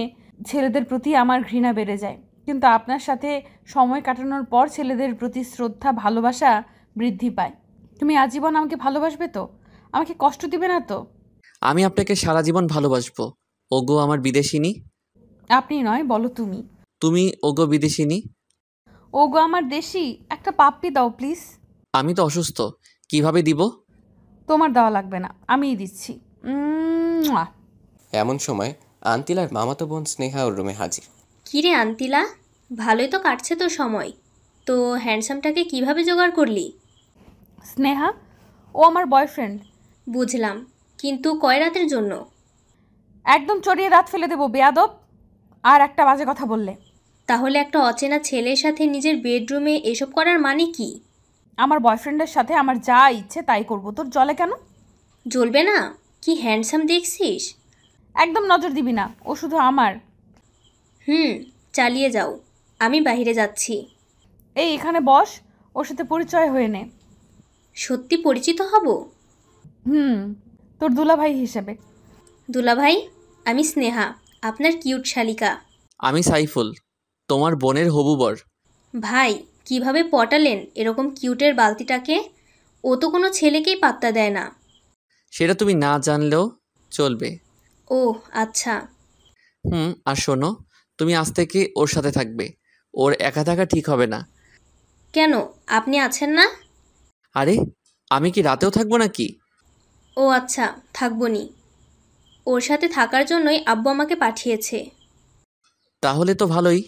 S4: ছেলেদের প্রতি আমার ঘৃণা বেড়ে যায়, কিন্তু আপনার সাথে সময় কাটানোর পর ছেলেদের প্রতি শ্রদ্ধা ভালোবাসা বৃদ্ধি পায়। তুমি আজীবন আমাকে ভালোবাসবে তো? আমাকে কষ্ট দিবে না তো?
S1: আমি আপনাকে সারা জীবন ভালোবাসবো, ওগো আমার বিদেশিনী।
S4: আপনি নয়, বলো তুমি।
S1: তুমি ওগো বিদেশিনী।
S4: ওগো আমার দেশি, একটা পাপ্পি দাও প্লিজ।
S1: আমি তো অসুস্থ, কিভাবে দিব?
S4: তোমার দেওয়া লাগবে না, আমিই দিচ্ছি। মুয়া।
S3: এমন সময় আন্তিলার মামাতো বোন স্নেহা ওর রুমে হাজির।
S5: কিরে আন্তিলা, ভালোই তো কাটছে তোর সময়। তো হ্যান্ডসামটাকে কিভাবে জোগাড় করলি?
S4: স্নেহা, ও আমার বয়ফ্রেন্ড।
S5: বুঝলাম, কিন্তু কয় রাতের জন্য?
S4: একদম চড়িয়ে দাঁত ফেলে দেবো বেয়াদব, আর একটা বাজে কথা বললে।
S5: তাহলে একটা অচেনা ছেলের সাথে নিজের বেডরুমে এসব করার মানে কি?
S4: আমার বয়ফ্রেন্ডের সাথে আমার যা ইচ্ছে তাই করব, তোর জলে কেন?
S5: জ্বলবে না? কি হ্যান্ডসাম দেখছিস?
S4: একদম নজর দিবি না, ও শুধু আমার।
S5: চালিয়ে যাও, আমি বাইরে যাচ্ছি।
S4: এই এখানে বস, ওর সাথে পরিচয় হয়ে নে।
S5: সত্যি পরিচিত হব?
S4: তোর দুলাভাই হিসেবে।
S5: দুলাভাই, আমি স্নেহা, আপনার কিউট শালিকা।
S1: আমি সাইফুল, তোমার বোনের হবু বর।
S5: ভাই, কিভাবে পটালেন এরকম কিউটের বালতিটাকে? ও তো কোনো ছেলেকেই পাত্তা দেয় না।
S1: সেটা তুমি না জানলেও চলবে।
S5: ও আচ্ছা।
S1: আর শোনো, তুমি আজ থেকে ওর সাথে থাকবে। ওর একা থাকা ঠিক হবে না।
S5: কেন, আপনি আছেন না?
S1: আরে, আমি কি রাতেও থাকবো নাকি?
S5: ও আচ্ছা, থাকবনি। ওর সাথে থাকার জন্যই আব্বু আমাকে পাঠিয়েছে।
S1: তাহলে তো ভালোই।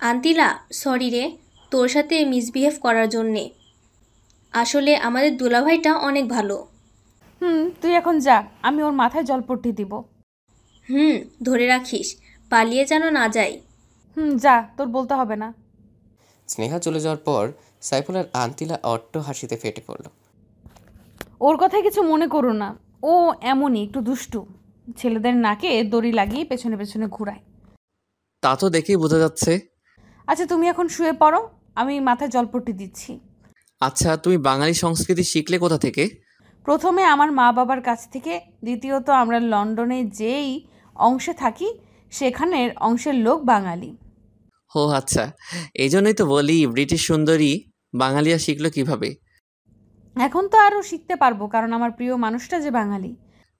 S5: আন্তিলা, সরি রে, তোর সাথে মিসবিহেভ করার জন্যে। আসলে আমাদের দুলাভাইটা অনেক ভালো।
S4: তুই এখন যা, আমি ওর মাথায় জলপট্টি দিব।
S5: ধরে রাখিস, পালিয়ে যেন না যায়।
S4: যা, তোর বলতে হবে না।
S3: স্নেহা চলে যাওয়ার পর সাইফুল আর আন্তিলা অট্ট হাসিতে ফেটে পড়ল।
S4: ওর কথায় কিছু মনে করো না, ও এমনই একটু দুষ্টু। ছেলেদের নাকে দড়ি লাগিয়ে পেছনে পেছনে ঘুরায়।
S1: তা তো দেখেই বোঝা যাচ্ছে।
S4: আচ্ছা তুমি এখন শুয়ে পড়ো, আমি মাথায় জলপট্টি দিচ্ছি।
S1: আচ্ছা, তুমি বাঙালি সংস্কৃতি শিখলে কোথা থেকে?
S4: প্রথমে আমার মা বাবার কাছ থেকে, দ্বিতীয়ত আমরা লন্ডনে যেই অংশে থাকি সেখানের অংশের লোক বাঙালি।
S1: ও আচ্ছা, এই জন্যই তো বলি ব্রিটিশ সুন্দরী বাঙালিয়া শিখলো কিভাবে।
S4: এখন তো আরও শিখতে পারবো, কারণ আমার প্রিয় মানুষটা যে বাঙালি।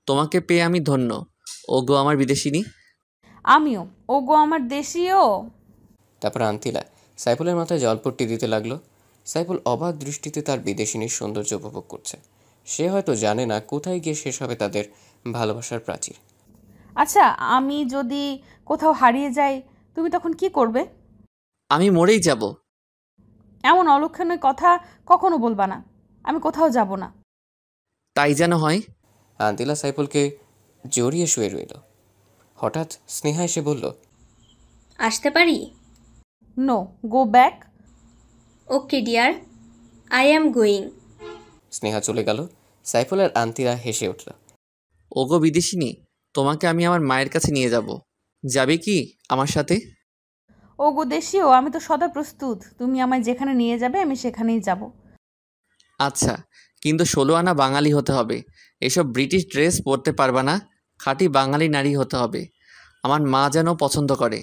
S1: তোমাকে পেয়ে আমি ধন্য। ও গো আমার বিদেশিনী।
S4: আমিও, ওগো আমার দেশীয়।
S3: তারপর আন্তিলা সাইফুলের মাথায় জলপট্টি দিতে লাগলো। সাইফুল অবাক দৃষ্টিতে তার বিদেশিনীর সৌন্দর্য উপভোগ করছে। সে হয়তো জানে না কোথায় গিয়ে শেষ হবে তাদের ভালোবাসার প্রাচীর।
S4: আচ্ছা, আমি যদি কোথাও হারিয়ে যাই তুমি তখন কি করবে?
S1: আমি মরেই যাব।
S4: এমন অলক্ষণের কথা কখনো বলবা না। আমি কোথাও যাব না।
S1: তাই যেন হয়।
S3: আন্তিলা সাইফুলকে জড়িয়ে শুয়ে রইল। হঠাৎ স্নেহা এসে বলল,
S5: আসতে পারি?
S4: No, go back.
S5: Okay dear, I am going.
S3: Sneha চলে গেল। সাইফুল আর আন্তিলা হেসে উঠল।
S1: ও গো বিদেশিনী, তোমাকে আমি আমার মায়ের কাছে নিয়ে যাব। যাবে কি আমার সাথে?
S4: ওগো দেশীয়, আমি তো সদা প্রস্তুত। তুমি আমায় যেখানে নিয়ে যাবে আমি সেখানেই যাব।
S1: আচ্ছা, কিন্তু 16 আনা বাঙালি হতে হবে। এসব ব্রিটিশ ড্রেস পরতে পারবা না। খাঁটি বাঙালি নারী হতে হবে। আমার মা যেন পছন্দ করে।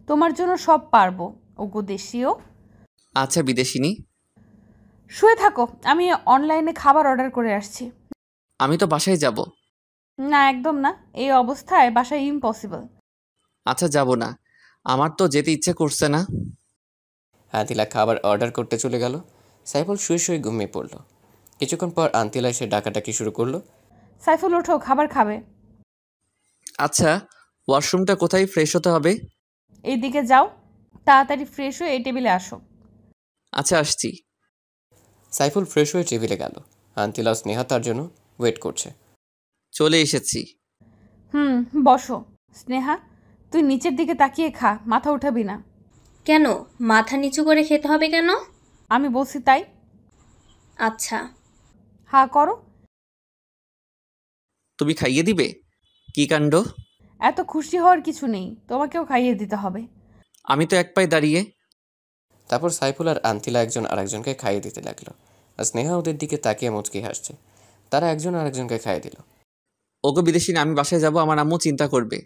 S4: তোমার জন্য সব পারবো ওগো দেশীয়।
S1: আচ্ছা বিদেশিনী।
S4: শুয়ে থাকো, আমি অনলাইনে খাবার অর্ডার করে আসছি।
S1: আমি তো বাসায় যাব।
S4: না একদম না, এই অবস্থায় বাসায় ইম্পসিবল।
S1: আচ্ছা, যাব না। আমার তো যেতে ইচ্ছে করছে না।
S3: আন্তিলা খাবার অর্ডার করতে চলে গেল। সাইফুল শুয়ে শুয়ে ঘুমিয়ে পড়ল। কিছুক্ষণ পর আন্তিলা এসে ডাকাডাকি শুরু করলো।
S4: সাইফুল ওঠো, খাবার খাবে।
S1: আচ্ছা, ওয়াশরুমটা কোথায়? ফ্রেশ হতে হবে।
S4: এইদিকে যাও, তাড়াতাড়ি ফ্রেশ হয়ে এই টেবিলে আসো।
S1: আচ্ছা, আসছি।
S3: সাইফুল ফ্রেশ হয়ে টেবিলে গেল। আন্তিলা ও স্নেহা তার জন্য ওয়েট করছে।
S1: চলে এসেছি।
S4: বসো। স্নেহা, তুই নিচের দিকে তাকিয়ে খা, মাথা উঠাবি না।
S5: কেন, মাথা নিচু করে খেতে হবে কেন?
S4: আমি বলছি তাই।
S5: আচ্ছা।
S4: হা করো।
S1: তুমি খাইয়ে দিবে? কি কাণ্ড!
S4: এত খুশি হওয়ার কিছু নেই, তোমাকেও খাইয়ে দিতে হবে।
S1: আমি তো এক পায়ে দাঁড়িয়ে।
S3: তারপর সাইফুল আর আন্তিলা একজন আরেকজনকে খাইয়ে দিতে লাগলো। আর স্নেহা ওদের দিকে তাকিয়ে মুচকি হাসছে। তারা একজন আরেকজনকে খাইয়ে দিল।
S1: ওগো বিদেশিনী, আমি বাসায় যাব। আমার আম্মু চিন্তা করবে।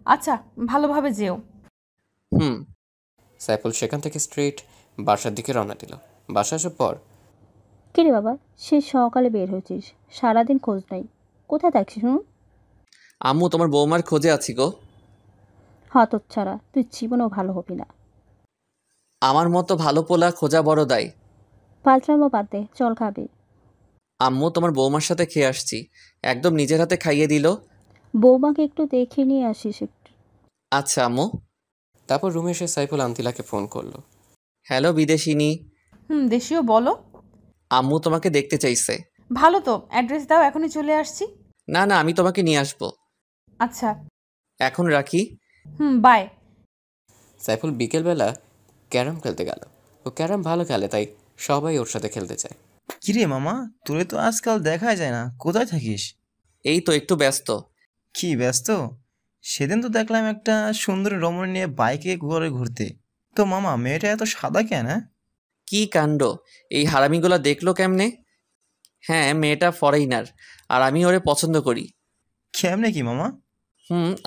S4: আচ্ছা, ভালোভাবে যেও।
S1: হুম।
S3: সাইফুল সেখান থেকে স্ট্রেট বাসার দিকে রওনা দিল। বাসা আসার পর,
S2: কিরে বাবা, সে সকালে বের হয়েছিস, সারাদিন খোঁজ নাই, কোথায় থাকছিস শুনুন?
S1: আম্মু, তোমার বৌমার খোঁজে আছি গো।
S2: হতচ্ছাড়া, তুই জীবনেও ভালো হবি না।
S1: আমার মতো ভালো পোলা খোঁজা বড় দায়।
S2: পাল্টামো বাদ দে, চল খাবি।
S1: আম্মু তোমার বৌমার সাথে খেয়ে আসছি, একদম নিজের হাতে খাইয়ে দিল।
S2: বৌমাকে একটু দেখে নিয়ে আসিস একটু।
S1: আচ্ছা আম্মু।
S3: তারপর রুমে এসে সাইফুল আন্তিলাকে ফোন করলো।
S1: হ্যালো বিদেশিনী।
S4: দেশীয় বলো।
S1: আম্মু তোমাকে দেখতে চাইছে।
S4: ভালো তো, অ্যাড্রেস দাও, এখনই চলে আসছি।
S1: না না, আমি তোমাকে নিয়ে আসবো।
S4: আচ্ছা।
S1: এখন রাখি।
S4: বাই।
S3: সাইফুল বিকেলবেলা ক্যারাম খেলতে গেল। ও ক্যারাম ভালো খেলে, তাই সবাই ওর সাথে খেলতে চায়।
S6: কিরে মামা, তোরে তো আজকাল দেখাই যায় না, কোথায় থাকিস?
S1: এই তো একটু ব্যস্ত।
S6: কি ব্যস্ত? সেদিন তো দেখলাম একটা সুন্দরী রমণী নিয়ে বাইকে ঘুরে ঘুরতে। তো মামা, মেয়েটা এত সাদা কেন? হ্যাঁ,
S1: কি কাণ্ড! এই হারামিগুলা দেখলো কেমনে? হ্যাঁ, মেয়েটা ফরেইনার, আর আমি ওরে পছন্দ করি।
S6: কেমনে কি মামা?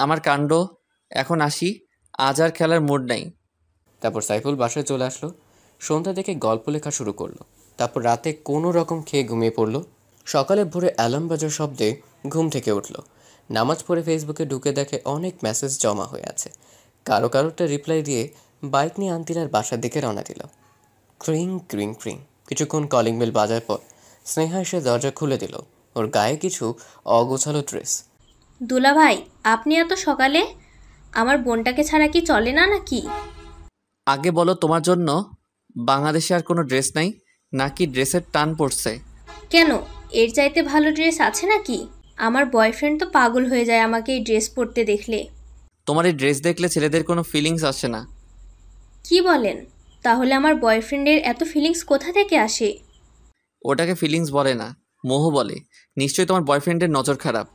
S1: আমার কাণ্ড। এখন আসি, আজ আর খেলার মুড নাই।
S3: তারপর সাইফুল বাসায় চলে আসলো। সন্ধ্যা থেকে গল্প লেখা শুরু করলো। তারপর রাতে কোনো রকম খেয়ে ঘুমিয়ে পড়লো। সকালে ভোরে অ্যালার্ম বাজার শব্দে ঘুম থেকে উঠলো। নামাজ পড়ে ফেসবুকে ঢুকে দেখে অনেক মেসেজ জমা হয়ে আছে। কারোটা রিপ্লাই দিয়ে বাইক নিয়ে আন্তিলার বাসার দিকে রওনা দিল। ক্রিং ক্রিং ক্রিং কিছুক্ষণ কলিং বেল বাজার পর স্নেহা এসে দরজা খুলে দিল। ওর গায়ে কিছু অগোছালো ড্রেস।
S5: দুলাভাই, আপনি এত সকালে? আমার বোনটাকে ছাড়া কি চলে না নাকি?
S1: আগে বলো, তোমার জন্য বাংলাদেশে আর কোনো ড্রেস নাই নাকি ড্রেসের টান পড়ছে?
S5: কেন, এর চাইতে ভালো ড্রেস আছে নাকি? আমার বয়ফ্রেন্ড তো পাগল হয়ে যায় আমাকে এই ড্রেস পরতে দেখলে।
S1: তোমার এই ড্রেস দেখলে ছেলেদের কোনো ফিলিংস আসে না।
S5: কি বলেন? তাহলে আমার বয়ফ্রেন্ডের এত ফিলিংস কোথা থেকে আসে?
S1: ওটাকে ফিলিংস বলে না, মোহ বলে। নিশ্চয়ই তোমার বয়ফ্রেন্ডের নজর খারাপ।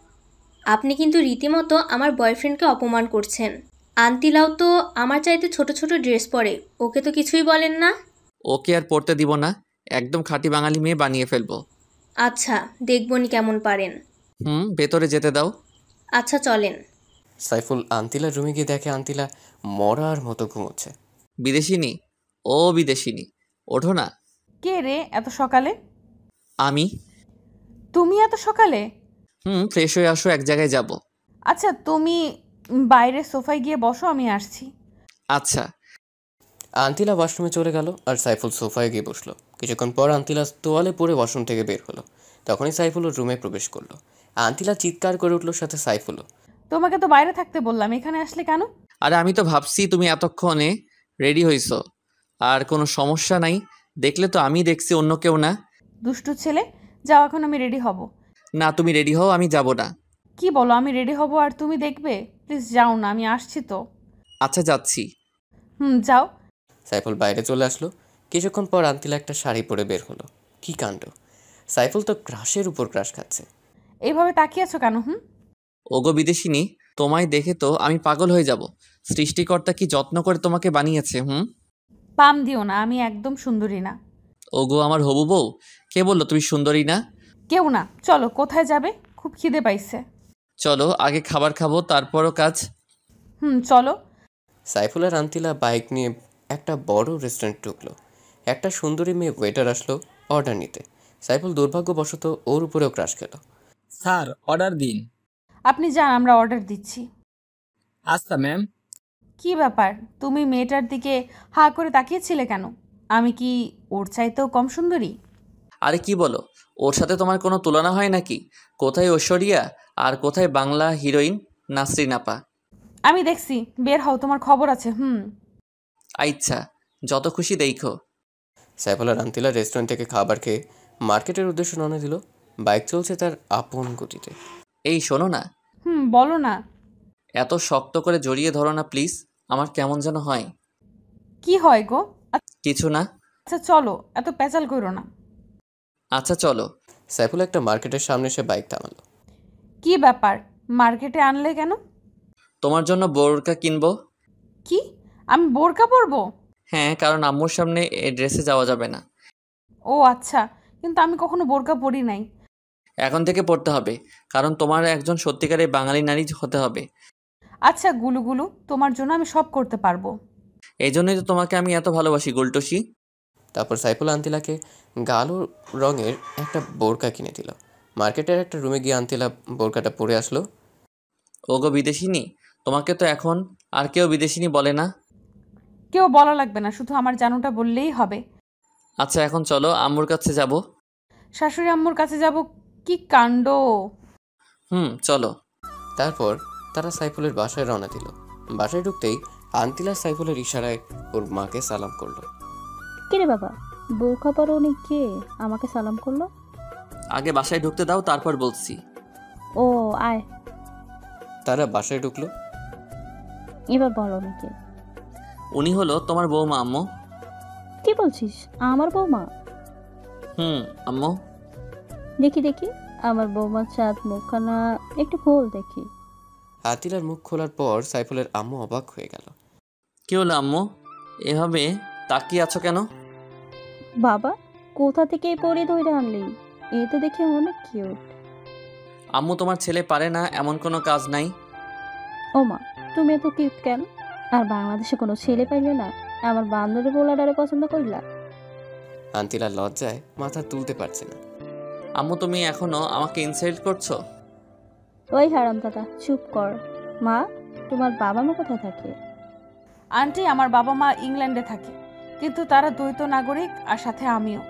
S5: আপনি কিন্তু রীতিমতো আমার বয়ফ্রেন্ডকে অপমান করছেন। আন্তিলাও তো আমার চাইতে ছোট ছোট ড্রেস পরে, ওকে তো কিছুই বলেন না।
S1: ওকে আর পড়তে দিব না, একদম খাঁটি বাঙালি মেয়ে বানিয়ে ফেলবো।
S5: আচ্ছা, দেখবনি কেমন পারেন।
S1: ভেতরে যেতে দাও।
S5: আচ্ছা চলেন।
S3: সাইফুল আন্তিলার রুমে গিয়ে দেখে আন্তিলা মরার মতো ঘুমোচ্ছে।
S1: বিদেশিনী, ও বিদেশিনী, ওঠো না।
S4: কে রে এত সকালে?
S1: আমি।
S4: তুমি এত সকালে?
S1: ফ্রেশ হয়ে আসো, এক জায়গায় যাব।
S4: আচ্ছা, তুমি বাইরে সোফায় গিয়ে বসো, আমি আসছি।
S1: আচ্ছা।
S3: আন্তিলা ওয়াশরুমে চলে গেল আর সাইফুল সোফায় গিয়ে বসলো। কিছুক্ষণ পর আন্তিলা তোয়ালে পরে ওয়াশরুম থেকে বের হলো। তখনই সাইফুল ওর রুমে প্রবেশ করলো। আন্তিলা চিৎকার করে উঠলো, সাথে সাইফুলও।
S4: তোমাকে তো বাইরে থাকতে বললাম, এখানে আসলে কেন?
S1: আরে আমি তো ভাবছি তুমি এতক্ষণে রেডি হইছো, আর কোনো সমস্যা নাই। দেখলে তো আমি দেখছি, অন্য কেউ না।
S4: দুষ্টু ছেলে, যাও, এখন আমি রেডি হব।
S1: না, তুমি রেডি হও, আমি যাব না।
S4: কি বলো, আমি রেডি হব আর তুমি দেখবে? প্লিজ যাও না, আমি আসছি তো।
S1: আচ্ছা, যাচ্ছি।
S4: যাও।
S3: সাইফুল বাইরে চলে আসলো। কিছুক্ষণ পর আন্তিলা একটা শাড়ি পরে বের হলো। কি কাণ্ড! সাইফুল তো ক্রাশের উপর ক্রাশ খাচ্ছে।
S4: এইভাবে তাকিয়ে আছো কেন?
S1: ওগো বিদেশিনী, তোমায় দেখে তো আমি পাগল হয়ে যাব। সৃষ্টিকর্তা কি যত্ন করে তোমাকে বানিয়েছে।
S4: পাম দিও না, আমি একদম সুন্দরী না।
S1: ওগো আমার হবু বউ, কে বললো তুমি সুন্দরী না?
S4: কেউ না। চলো, কোথায় যাবে? খুব খিদে পাইছে।
S1: চলো, আগে খাবার খাবো, তারপরও কাজ।
S4: চলো।
S3: সাইফুল আর আন্তিলা বাইক নিয়ে একটা বড় রেস্টুরেন্ট ঢুকলো। একটা সুন্দরী মেয়ে ওয়েটার আসলো অর্ডার নিতে। সাইফুল দুর্ভাগ্যবশত ওর উপরেও ক্রাশ খেলো।
S7: স্যার, অর্ডার দিন।
S4: আপনি যান, আমরা অর্ডার দিচ্ছি।
S7: আচ্ছা ম্যাম।
S4: কি ব্যাপার, তুমি মেয়েটার দিকে হা করে তাকিয়েছিলে কেন? আমি কি ওর চাইতেও কম সুন্দরী?
S1: আরে কি বলো, ওর সাথে তোমার কোনো তুলনা হয় নাকি? কোথায় ঐশ্বরিয়া আর কোথায় বাংলা হিরোইন নাসরিন আপা?
S4: আমি দেখছি, বের হও, তোমার খবর আছে।
S1: আচ্ছা, যত খুশি দেখো।
S3: সাইফুল আর আন্তিলা রেস্টুরেন্ট থেকে খাবার খেয়ে মার্কেটের উদ্দেশ্যে রওনা দিল। বাইক চলছে তার আপন গতিতে।
S1: এই শোনো না।
S4: বলো না।
S1: এত শক্ত করে জড়িয়ে ধরো না প্লিজ, আমার কেমন যেন হয়।
S4: কি হয় গো?
S1: কিছু না।
S4: আচ্ছা চলো, এত পেঁচাল করো না।
S1: আচ্ছা চলো।
S3: সাইফুল একটা মার্কেটের সামনে এসে বাইক থামালো।
S4: কি ব্যাপার, মার্কেটে আনলে কেন?
S1: তোমার জন্য বোরকা কিনবো।
S4: কি, আমি বোরকা পরবো?
S1: হ্যাঁ, কারণ আম্মুর সামনে এই ড্রেসে যাওয়া যাবে না।
S4: ও আচ্ছা, কিন্তু আমি কখনো বোরকা পরি নাই।
S1: এখন থেকে পড়তে হবে, কারণ তোমার একজন সত্যিকারের বাঙালি নারী হতে হবে।
S4: আচ্ছা গুলুগুলু, তোমার জন্য আমি সব করতে পারবো।
S1: এই জন্যই তো তোমাকে আমি এত ভালোবাসি গুলটসি।
S3: তারপর সাইফুল আন্তিলাকে গাঢ় রঙের একটা বোরকা কিনে দিল। মার্কেটের একটা রুমে গিয়ে আন্তিলা বোরকাটা পরে আসলো।
S1: ওগো বিদেশিনী, তোমাকে তো এখন আর কেউ বিদেশিনী বলে না।
S4: কেউ বলা লাগবে না, শুধু আমার জানুটা বললেই হবে।
S1: আচ্ছা এখন চলো আম্মুর কাছে যাব।
S4: শাশুড়ি আম্মুর কাছে যাব? কি কাণ্ড!
S1: চলো।
S3: তারপর তারা সাইফুলের বাসায় রওনা দিল। বাসায় ঢুকতেই আন্তিলা সাইফুলের ইশারায় ওর মাকে সালাম করলো।
S2: কিরে বাবা, বোরখা পরো উনি কে আমাকে সালাম করলো?
S1: আগে বাসায় ঢুকতে দাও, তারপর বলছি।
S2: ও আয়,
S3: তারা বাসায় ঢুকলো।
S2: এবার বলো নাকি?
S1: উনি হলো তোমার বৌমা আম্মু।
S2: কি বলছিস? আমার বৌমা?
S1: আম্মু।
S2: দেখি দেখি আমার বৌমার চাঁদ মুখখানা একটু খোল দেখি।
S3: আতিলার মুখ খোলার পর সাইফুলের আম্মু অবাক হয়ে গেল।
S1: কি হলো আম্মু, এভাবে তাকিয়ে আছো কেন?
S2: বাবা, কোথা থেকে এই পরি ধরে আনলি? এ তো দেখে অনেক কিউট।
S1: আম্মু তোমার ছেলে পারে না এমন কোনো কাজ নাই।
S2: ও মা, তুমি এত কিউট কেন? আর বাংলাদেশে কোনো ছেলে পাইলে না আমার বান্ধবী পোলাডারে পছন্দ করলা?
S3: আন্তিলা লজ্জায় মাথা তুলতে পারছে না।
S1: আম্মু তুমি এখনো আমাকে ইনসাল্ট করছো?
S2: ওই হারামদাদা চুপ কর। মা, তোমার বাবা মা কোথায় থাকে?
S4: আন্টি, আমার বাবা মা ইংল্যান্ডে থাকে, কিন্তু তারা দ্বৈত নাগরিক আর সাথে আমিও।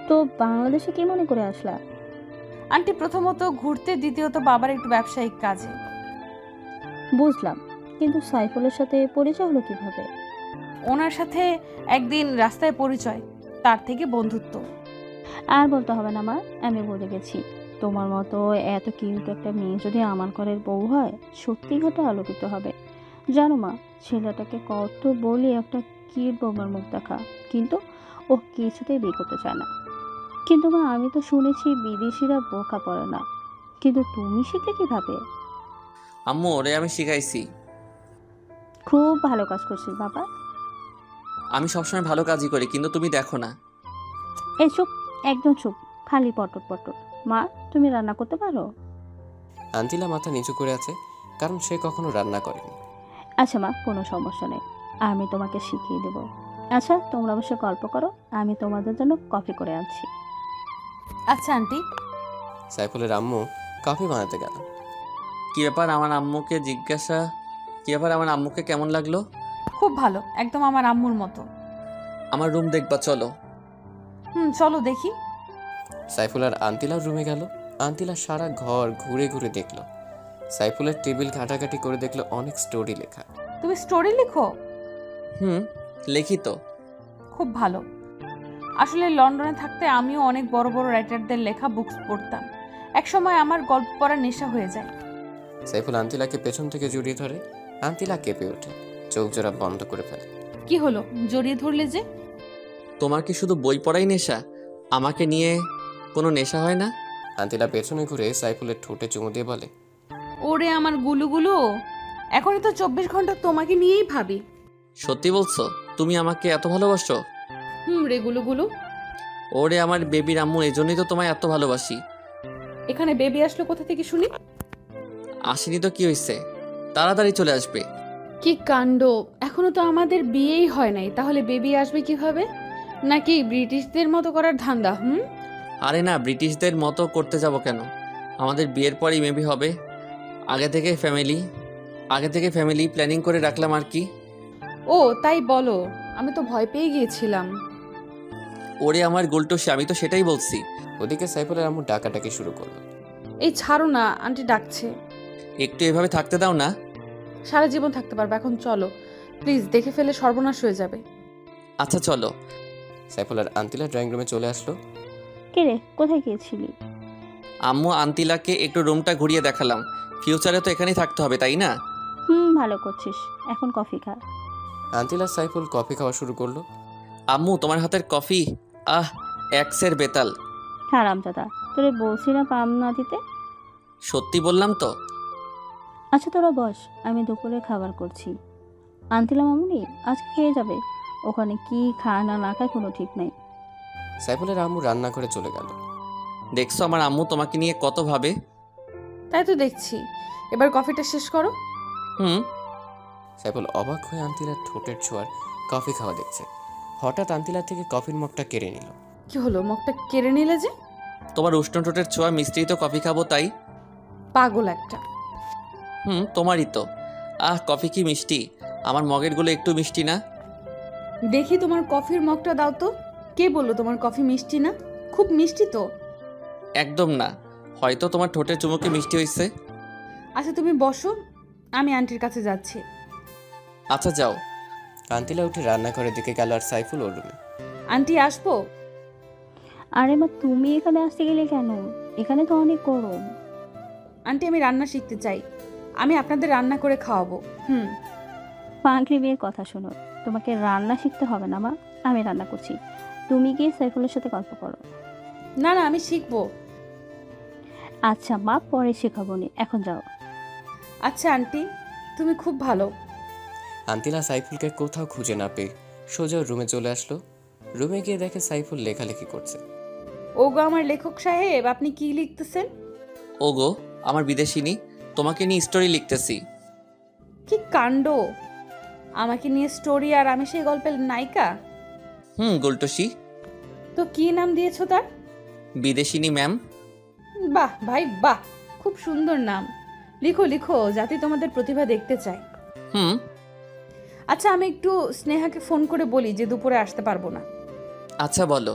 S2: তো বাংলাদেশে কি মনে করে আসলা?
S4: আন্টি, প্রথমত ঘুরতে, দ্বিতীয়ত বাবার একটু ব্যবসায়িক কাজে।
S2: বুঝলাম, কিন্তু সাইফুলের সাথে পরিচয় হলো কিভাবে?
S4: ওনার সাথে একদিন রাস্তায় পরিচয়, তার থেকে বন্ধুত্ব।
S2: আর বলতে হবে না মা, আমি বুঝে গেছি। তোমার মতো এত কিউট একটা মেয়ে যদি আমার ঘরের বউ হয়, সত্যি ঘটে আলোকিত হবে। জানো মা, ছেলেটাকে কত বলি একটা কিউট বৌমার মুখ দেখা, কিন্তু ও কিছুতেই বিয়ে করতে চায় না। কিন্তু মা, আমি তো শুনেছি বিদেশিরা বোরকা পরে না, কিন্তু তুমি শিখলে কিভাবে?
S1: আম্মু ওরে আমি শিখাইছি।
S2: খুব ভালো কাজ করছিস বাবা।
S1: আমি সবসময় ভালো কাজই করি, কিন্তু তুমি দেখো না।
S2: এই চুপ, একদম চুপ, খালি পটর পটর। মা, তুমি রান্না করতে পারো?
S3: আন্তিলা মাথা নিচু করে আছে, কারণ সে কখনো রান্না করেনি।
S2: আচ্ছা মা, কোনো সমস্যা নেই, আমি তোমাকে শিখিয়ে দেব। আচ্ছা তোমরা বসে গল্প করো, আমি তোমাদের জন্য কফি করে আনছি।
S4: আচ্ছা আন্টি।
S3: সাইফুলের আম্মু কফি বানাতে গেল।
S1: কি ব্যাপার আমার আম্মুকে কেমন লাগলো?
S4: খুব ভালো, একদম আমার আম্মুর মতো।
S1: আমার রুম দেখবা চলো।
S4: চলো দেখি।
S3: সাইফুল আর আন্তিলার রুমে গেল। আন্তিলা সারা ঘর ঘুরে ঘুরে দেখলো। সাইফুলের টেবিল ঘাটাঘাটি করে দেখলো অনেক স্টোরি লেখা।
S4: তুমি স্টোরি লিখো?
S1: লেখি তো।
S4: খুব ভালো। আসলে লন্ডনে থাকতে আমিও অনেক বড় বড় রাইটারদের লেখা বুকস পড়তাম। এক সময় আমার গল্প পড়ার নেশা হয়ে যায়।
S3: সাইফুল আন্তিলাকে পেছন থেকে জড়িয়ে ধরে। আন্তিলা কেঁপে ওঠে, চোখ জোড়া বন্ধ করে ফেলে।
S4: কি হলো, জড়িয়ে ধরলে যে?
S1: তোমার কি শুধু বই পড়াই নেশা? আমাকে নিয়ে কোনো নেশা হয় না?
S3: আন্তিলা পেছনে ঘুরে সাইফুলের ঠোঁটে চুমু দিয়ে বলে,
S4: ওরে আমার গুলুগুলো, এখনই তো 24 ঘন্টা তোমাকে নিয়েই ভাবি।
S1: সত্যি বলছো? তুমি আমাকে এত ভালোবাসো?
S4: রে গুলুগুলো।
S1: ওরে আমার বেবির আম্মু, এজন্যই তো তোমায় এত ভালোবাসি।
S4: এখানে বেবি আসলো কোথা থেকে শুনি?
S1: আসেনি তো কি হয়েছে, তাড়াতাড়ি চলে আসবে।
S4: কি কাণ্ড, এখনো তো আমাদের বিয়েই হয় নাই, তাহলে বেবি আসবে কিভাবে? নাকি ব্রিটিশদের মতো করার ধান্দা?
S1: আরে না, ব্রিটিশদের মতো করতে যাব কেন? আমাদের বিয়ের পরেই মেবি হবে। আগে থেকে ফ্যামিলি প্ল্যানিং করে রাখলাম আর কি।
S4: ও তাই বলো, আমি তো ভয় পেয়ে গিয়েছিলাম।
S1: ওরে আমার গোলটোসে, আমি তো সেটাই বলছি।
S3: ওদিকে সাইফুলের আম্মু ডাকাডাকি শুরু করলো।
S4: এই ছাড়ো না, আন্টি ডাকছে।
S1: একটু এভাবে থাকতে দাও না।
S4: সারা জীবন থাকতে পারবে, এখন চলো প্লিজ, দেখে ফেলে সর্বনাশ হয়ে যাবে।
S1: আচ্ছা চলো।
S3: সাইফুল আর আন্তিলা ড্রয়িং রুমে চলে আসলো।
S2: কে রে, কোথায় গিয়েছিলি?
S1: আম্মু আন্তিলাকে একটু রুমটা ঘুরিয়ে দেখালাম। ফিউচারে তো এখানেই থাকতে হবে, তাই না?
S2: ভালো করছিস, এখন কফি খা।
S3: আন্তিলা সাইফুল কফি খাওয়া শুরু করলো।
S1: আম্মু তোমার হাতের কফি এক্সের বেতাল।
S2: হারামজাদা, তোরে বলছি না পাম না দিতে।
S1: সত্যি বললাম তো।
S2: আচ্ছা তোরা বস, আমি দুপুরে খাবার করছি। আনতিলা মামুনি আজকে খেয়ে যাবে, ওখানে কি খায় না না খায় কোনো ঠিক নাই।
S3: সাইফুলের আম্মু রান্না করে চলে গেল।
S1: দেখছো আমার আম্মু তোমাকে নিয়ে কত ভাবে।
S4: তাই তো দেখছি, এবার কফিটা শেষ করো।
S3: সাইফুল অবাক হয়ে আন্তিলার ঠোঁটের ছোঁয়ার কফি খাওয়া দেখছে। হঠাৎ আন্তিলা থেকে কফির মগটা কেড়ে নিল।
S4: কি হলো, মগটা কেড়ে নিলে যে?
S1: তোমার উষ্ণ ঠোঁটের ছোঁয়া মিষ্টি তো কফি খাবো তাই।
S4: পাগল একটা।
S1: তোমারই তো। কফি কি মিষ্টি, আমার মগেরগুলো একটু মিষ্টি না?
S4: দেখি তোমার কফির মগটা দাও তো। কে বললো তোমার কফি মিষ্টি না? খুব মিষ্টি তো।
S1: একদম না, হয়তো তোমার ঠোঁটের চুমুকে মিষ্টি হয়েছে।
S4: আচ্ছা তুমি বসো, আমি আন্টির কাছে যাচ্ছি।
S1: আচ্ছা যাও।
S3: আন্তিলা উঠে রান্নাঘরের দিকে গেল আর সাইফুল ওর রুমে।
S4: আন্টি আসবো?
S2: আরে মা, তুমি এখানে আসতে গেলে কেন? এখানে তো অনেক গরম।
S4: আন্টি আমি রান্না শিখতে চাই, আমি আপনাদের রান্না করে খাওয়াবো।
S2: পাগলি মেয়ের কথা শোনো, তোমাকে রান্না শিখতে হবে না মা, আমি রান্না করছি। তুমি গিয়ে সাইফুলের সাথে গল্প করো।
S4: না না, আমি শিখবো।
S2: আচ্ছা মা, পরে শেখাবো নি, এখন যাও।
S4: আচ্ছা আন্টি, তুমি খুব ভালো।
S3: আন্তিলা সাইফুলকে কোথাও খুঁজে না পেয়ে সোজা ওর রুমে চলে আসলো। রুমে গিয়ে দেখে সাইফুল লেখালেখি করছে।
S4: ওগো আমার লেখক সাহেব, আপনি কি লিখতেছেন?
S1: ওগো আমার বিদেশিনী, তোমাকে নিয়ে স্টোরি লিখতেছি।
S4: কি কাণ্ড! আমাকে নিয়ে স্টোরি, আর আমি সেই গল্পের নায়িকা?
S1: গোলটসি।
S4: তো কি নাম দিয়েছো তার?
S1: বিদেশিনী ম্যাম।
S4: বাহ ভাই বাহ, খুব সুন্দর নাম। লিখো লিখো, যাতে তোমাদের প্রতিভা দেখতে চায়।
S1: হুম।
S4: আচ্ছা আমি একটু স্নেহাকে ফোন করে বলি যে দুপুরে আসতে পারবো না।
S1: আচ্ছা বলো।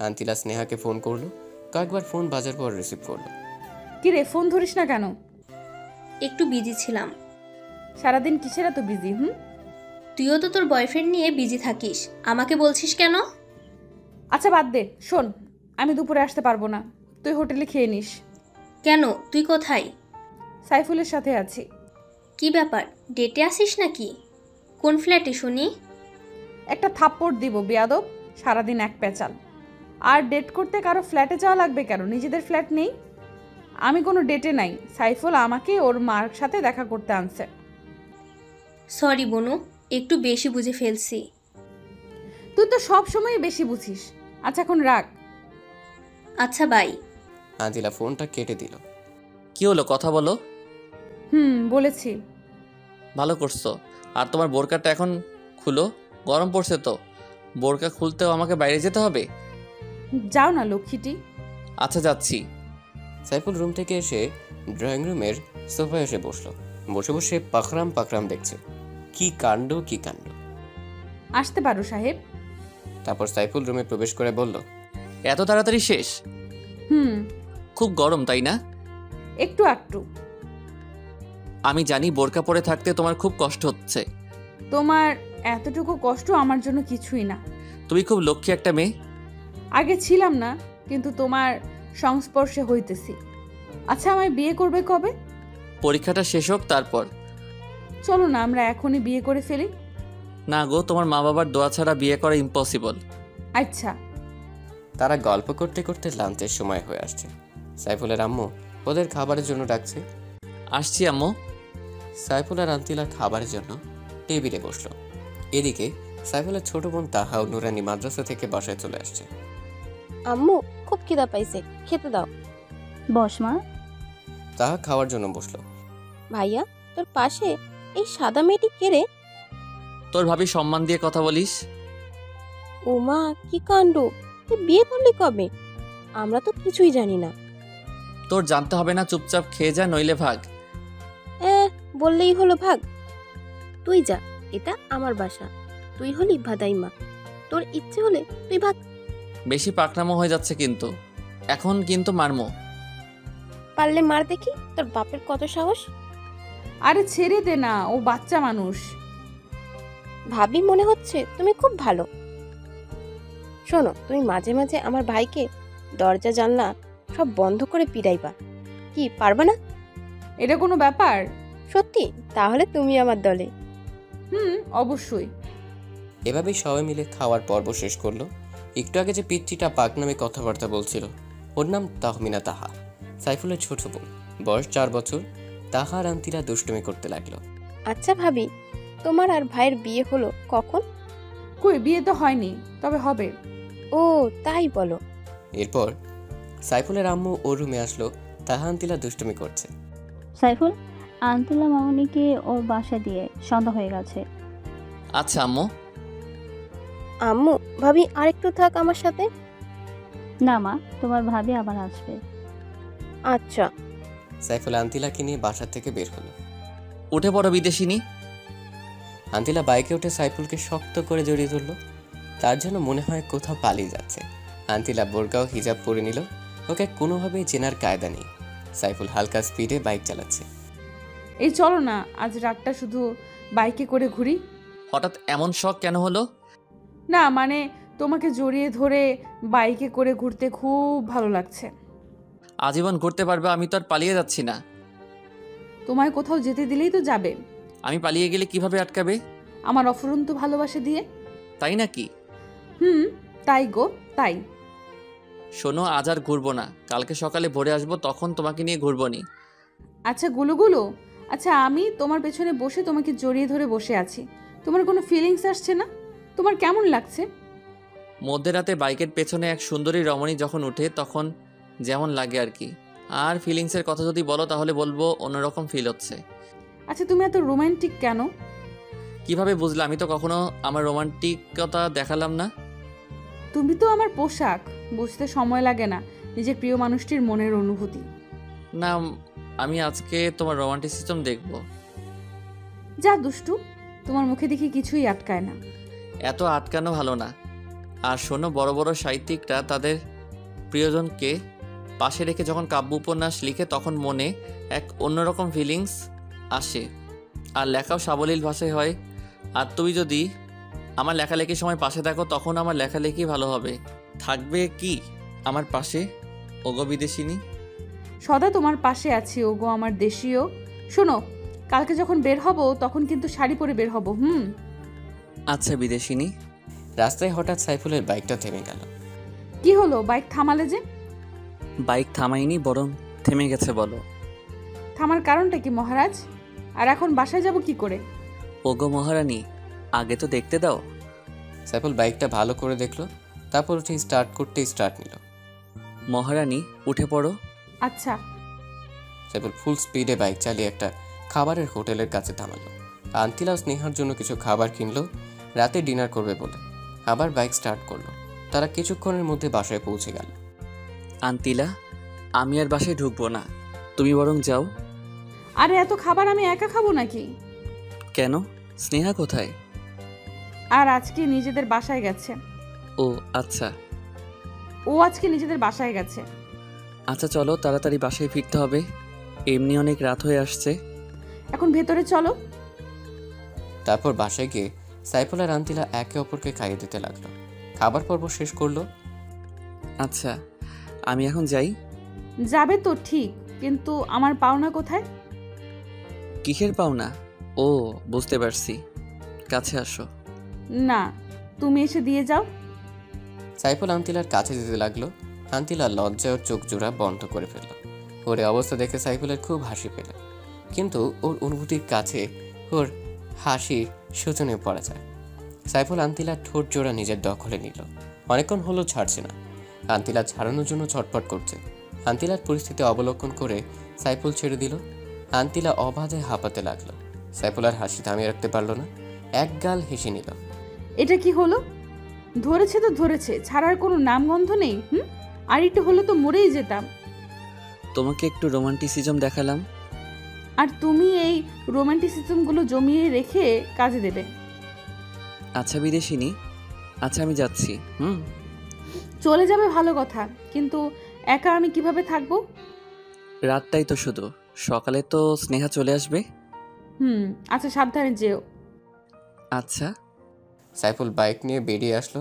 S3: আন্তিলা স্নেহাকে ফোন করলো। কয়েকবার ফোন বাজার পর রিসিভ করলো।
S4: কি রে, ফোন ধরিস না কেন?
S5: একটু বিজি ছিলাম।
S4: সারাদিন কিসের এত বিজি?
S5: তুইও তো তোর বয়ফ্রেন্ড নিয়ে বিজি থাকিস, আমাকে বলছিস কেন?
S4: আচ্ছা বাদ দে, শোন, আমি দুপুরে আসতে পারবো না, তুই হোটেলে খেয়ে নিস।
S5: কেন, তুই কোথায়?
S4: সাইফুলের সাথে আছি।
S5: কি ব্যাপার, ডেটে আসিস নাকি? কোন ফ্ল্যাটে শুনি?
S4: একটা থাপ্পড় দিব বেয়াদব, সারাদিন এক পেঁচাল। আর ডেট করতে কারো ফ্ল্যাটে যাওয়া লাগবে কেন? নিজেদের ফ্ল্যাট নেই? আমি কোনো ডেটে নাই, সাইফুল আমাকে ওর মার সাথে দেখা করতে আনছে।
S5: সরি বনু, একটু বেশি বুঝে ফেলছি।
S4: তুই তো সব সময় বেশি বুঝিস। আচ্ছা এখন রাখ।
S5: আচ্ছা বাই।
S3: আন্তিলা ফোনটা কেটে দিল।
S1: কি হলো, কথা বলো।
S4: বলেছি।
S1: ভালো করছো। আর তোমার বোরকাটা এখন খুলো, গরম পড়ছে তো। বোরকা খুলতেও আমাকে বাইরে যেতে হবে?
S4: যাও না লক্ষ্মীটি।
S1: আচ্ছা যাচ্ছি।
S3: সাইফুল রুম থেকে এসে ড্রয়িং রুমের সোফায় এসে বসলো। বসে বসে পাখরাম পাখরাম দেখছে। কি কাণ্ড কি কাণ্ড।
S4: আসতে পারো সাহেব।
S3: তারপর সাইফুল রুমে প্রবেশ করে বলল,
S1: এত তাড়াতাড়ি শেষ? খুব গরম তাই না?
S4: একটু একটু।
S1: আমি জানি বোরকা পরে থাকতে তোমার খুব কষ্ট হচ্ছে।
S4: তোমার এতটুকু কষ্ট আমার জন্য কিছুই না।
S1: তুমি খুব লক্ষ্মী একটা মেয়ে।
S4: আগে ছিলাম না, কিন্তু তোমার সংস্পর্শে হইতেছি। আচ্ছা আমায় বিয়ে করবে কবে?
S1: পরীক্ষাটা শেষ হোক তারপর।
S4: চলো না আমরা এখনই বিয়ে করে ফেলি।
S1: না গো, তোমার মা বাবার দোয়া ছাড়া বিয়ে করা ইম্পসিবল।
S4: আচ্ছা।
S3: তারা গল্প করতে করতে লাঞ্চের সময় হয়ে আসছে। সাইফুলের আম্মু ওদের খাবারের জন্য ডাকছে।
S1: আসছি আম্মু।
S3: সাইফুল আর আন্তিলা খাবারের জন্য টেবিলে বসলো। এদিকে সাইফুলের ছোট বোন তাহা ও নুরানি মাদ্রাসা থেকে বাসায় চলে আসছে।
S8: আম্মু খুব খিদা পাইছে, খেতে দাও।
S2: বস মা।
S3: তাহা খাওয়ার জন্য বসলো।
S8: ভাইয়া, তোর পাশে এই সাদা মেয়েটি কে রে?
S1: তোর ভাবি সম্মান দিয়ে কথা বলিস।
S8: ও মা, কি কাণ্ড! তুই বিয়ে করলি কবে? আমরা তো কিছুই জানি না।
S1: তোর জানতে হবে না, চুপচাপ খেয়ে যা, নইলে ভাগ।
S8: বললেই হলো ভাগ? তুই যা, এটা আমার বাসা। তুই হলি ভাদাইমা, তোর ইচ্ছে হলে তুই ভাগ।
S1: বেশি পাকনামো হয়ে যাচ্ছে কিন্তু। এখন কিন্তু মারমো।
S8: পারলে মার দেখি, তোর বাপের কত সাহস।
S4: আরে ছেড়ে দে না, ও বাচ্চা মানুষ।
S8: ভাবি মনে হচ্ছে তুমি খুব ভালো। শোনো, তুমি মাঝে মাঝে আমার ভাইকে দরজা জানলা সব বন্ধ করে পিটাইবা। কি পারবা না?
S4: এটা কোনো ব্যাপার?
S8: সত্যি? তাহলে তুমি আমার দলে।
S4: অবশ্যই।
S3: এভাবেই সবাই মিলে খাওয়ার পর্ব শেষ করলো। একটু আগে যে পিচ্চিটা পাক নামে কথাবার্তা বলছিল, ওর নাম তাহমিনা তাহা, সাইফুলের ছোট বোন। বয়স 4 বছর। তাহা আর আন্তিরা দুষ্টুমি করতে লাগলো।
S8: আচ্ছা ভাবি, তোমার আর ভাইয়ের বিয়ে হলো কখন?
S4: কই, বিয়ে তো হয়নি, তবে হবে।
S8: ও তাই বলো।
S3: এরপর সাইফুলের আম্মু ওর রুমে আসলো। তাহা আন্তিলা দুষ্টুমি করছে।
S2: সাইফুল, আন্তুল্লা মামুনিকে ওর বাসা দিয়ে সন্ধ্যা হয়ে গেছে।
S1: আচ্ছা আম্মু।
S8: আম্মু, ভাবি আরেকটু থাক আমার সাথে।
S2: না মা, তোমার ভাবি আবার আসবে।
S8: আচ্ছা।
S3: সাইফুল আন্তিলাকে নিয়ে বাসা থেকে বের হলো।
S1: উঠে পড়ো বিদেশিনী।
S3: আন্তিলা বাইকে উঠে সাইফুলকে শক্ত করে জড়িয়ে ধরল। তার জন্য মনে হয় কোথাও পালিয়ে যাচ্ছে। আন্তিলা বোরকা ও হিজাব পরে নিল। ওকে কোনোভাবেই চেনার কায়দা নেই। সাইফুল হালকা স্পিডে বাইক চালাচ্ছে।
S4: এই চলো না, আজ রাতটা শুধু বাইকে করে ঘুরি।
S1: হঠাৎ এমন শখ কেন হলো?
S4: না মানে তোমাকে জড়িয়ে ধরে বাইকে করে ঘুরতে খুব ভালো লাগছে।
S1: আজীবন ঘুরতে পারবে, আমি তো আর পালিয়ে যাচ্ছি না।
S4: তোমায় কোথাও যেতে দিলেই তো যাবে।
S1: আমি পালিয়ে গেলে কিভাবে আটকাবে?
S4: আমার অফুরন্ত ভালোবাসা দিয়ে।
S1: তাই নাকি?
S4: তাই গো তাই।
S1: শোনো, আজ আর ঘুরবো না, কালকে সকালে ভোরে আসবো, তখন তোমাকে নিয়ে ঘুরবো নি।
S4: আচ্ছা গুলুগুলু, আচ্ছা আমি তোমার পেছনে বসে তোমাকে জড়িয়ে ধরে বসে আছি, তোমার কোনো ফিলিংস আসছে না? তোমার কেমন লাগছে?
S1: মধ্যরাতে বাইকের পেছনে এক সুন্দরী রমণী যখন উঠে তখন যেমন লাগে আর কি। আর ফিলিংসের কথা যদি বলো তাহলে বলবো অন্যরকম ফিল হচ্ছে।
S4: আচ্ছা তুমি এত রোমান্টিক কেন?
S1: কিভাবে বুঝলে? আমি তো কখনো আমার রোমান্টিকতা দেখালাম না।
S4: তুমি তো আমার পোশাক, বুঝতে সময় লাগে না নিজের প্রিয় মানুষটির মনের অনুভূতি।
S1: না, আমি আজকে তোমার রোমান্টিসিজম দেখব।
S4: যা দুষ্টু, তোমার মুখে দেখি কিছুই আটকায় না।
S1: এত আটকানো ভালো না। আর শোনো, বড় বড় সাহিত্যিকরা তাদের প্রিয়জনকে পাশে রেখে যখন কাব্য উপন্যাস লিখে তখন মনে এক অন্যরকম ফিলিংস আসে, আর লেখাও সাবলীল ভাষায় হয়। আর তুমি যদি আমার লেখালেখির সময় পাশে থাকো তখন আমার লেখালেখি ভালো হবে। থাকবে কি আমার পাশে, ওগো বিদেশিনী?
S4: সদা তোমার পাশে আছি ওগো আমার দেশীয়। শোনো, কালকে যখন বের হব তখন কিন্তু শাড়ি পরে বের হব।
S1: আচ্ছা বিদেশিনী।
S3: রাস্তায় হঠাৎ সাইফুলের বাইকটা থেমে গেল।
S4: কি হলো, বাইক থামালে যে?
S1: বাইক থামাইনি, বরং থেমে গেছে। বলো
S4: থামার কারণটা কি মহারাজ? আর এখন বাসায় যাব কি করে?
S1: ওগো মহারানী, আগে তো দেখতে দাও।
S3: সাইফুল বাইকটা ভালো করে দেখলো, তারপর উঠে স্টার্ট করতে স্টার্ট নিল।
S1: মহারানী উঠে পড়ো।
S4: আচ্ছা।
S3: সাইফুল ফুল স্পিডে বাইক চালিয়ে একটা খাবারের হোটেলের কাছে থামালো। আন্তিলা স্নেহার জন্য কিছু খাবার কিনলো, রাতে ডিনার করবে বলে। আবার বাইক স্টার্ট করলো। তারা কিছুক্ষণের মধ্যে বাসায় পৌঁছে গেল।
S1: আন্তিলা, আমি আর বাসায় ঢুকবো না, তুমি বরং যাও।
S4: আরে এত খাবার আমি একা খাবো নাকি?
S1: কেন? স্নেহা কোথায়?
S4: আর আজকে নিজেদের বাসায় গেছে।
S1: ও আচ্ছা।
S4: ও আজকে নিজেদের বাসায় গেছে।
S1: আচ্ছা চলো, তাড়াতাড়ি বাসায় ফিরতে হবে, এমনি অনেক রাত হয়ে আসছে।
S4: এখন ভেতরে চলো।
S3: তারপর বাসায় গিয়ে সাইফুল আর আন্তিলা একে অপরকে খাইয়ে দিতে লাগলো। খাবার পর্ব শেষ করলো।
S1: আচ্ছা আমি এখন যাই।
S4: যাবে তো ঠিক, কিন্তু আমার পাওনা কোথায়?
S1: কিসের পাওনা? ও বুঝতে পারছি, কাছে আসো।
S4: না, তুমি এসে দিয়ে যাও।
S3: সাইফুল আন্তিলার কাছে যেতে লাগলো। আন্তিলা লজ্জায় ওর চোখ জোড়া বন্ধ করে ফেলল। ওর অবস্থা দেখে সাইফুলের খুব হাসি পেল, কিন্তু ওর অনুভূতির কাছে ওর হাসি শোচনে পড়া যায়। সাইফুল আন্তিলার ঠোঁট জোড়া নিজের দখলে নিল। অনেকক্ষণ হলো ছাড়ছে না। আন্তিলা ছাড়ানোর জন্য ছটফট করছে। আন্তিলার পরিস্থিতি অবলোকন করে সাইফুল ছেড়ে দিল। আন্তিলা অবাধে হাঁপাতে লাগলো। সাইফুল আর হাসি থামিয়ে রাখতে পারল না, এক গাল হেসে নিল।
S4: এটা কি হলো? ধরেছে তো ধরেছে, ছাড়ার কোনো নামগন্ধ নেই। আর একটু হলো তো মরেই যেতাম।
S1: তোমাকে একটু রোমান্টিসিজম দেখালাম,
S4: আর তুমি এই রোমান্টিসিজমগুলো জমিয়ে রেখে কাজে দেবে।
S1: আচ্ছা বিদেশিনী, আচ্ছা আমি যাচ্ছি।
S4: চলে যাবে ভালো কথা, কিন্তু একা আমি কিভাবে থাকবো?
S1: রাতটাই তো শুধু, সকালে তো স্নেহা চলে আসবে।
S4: আচ্ছা সাবধানে যেও।
S1: আচ্ছা।
S3: সাইফুল বাইক নিয়ে বেরিয়ে আসলো।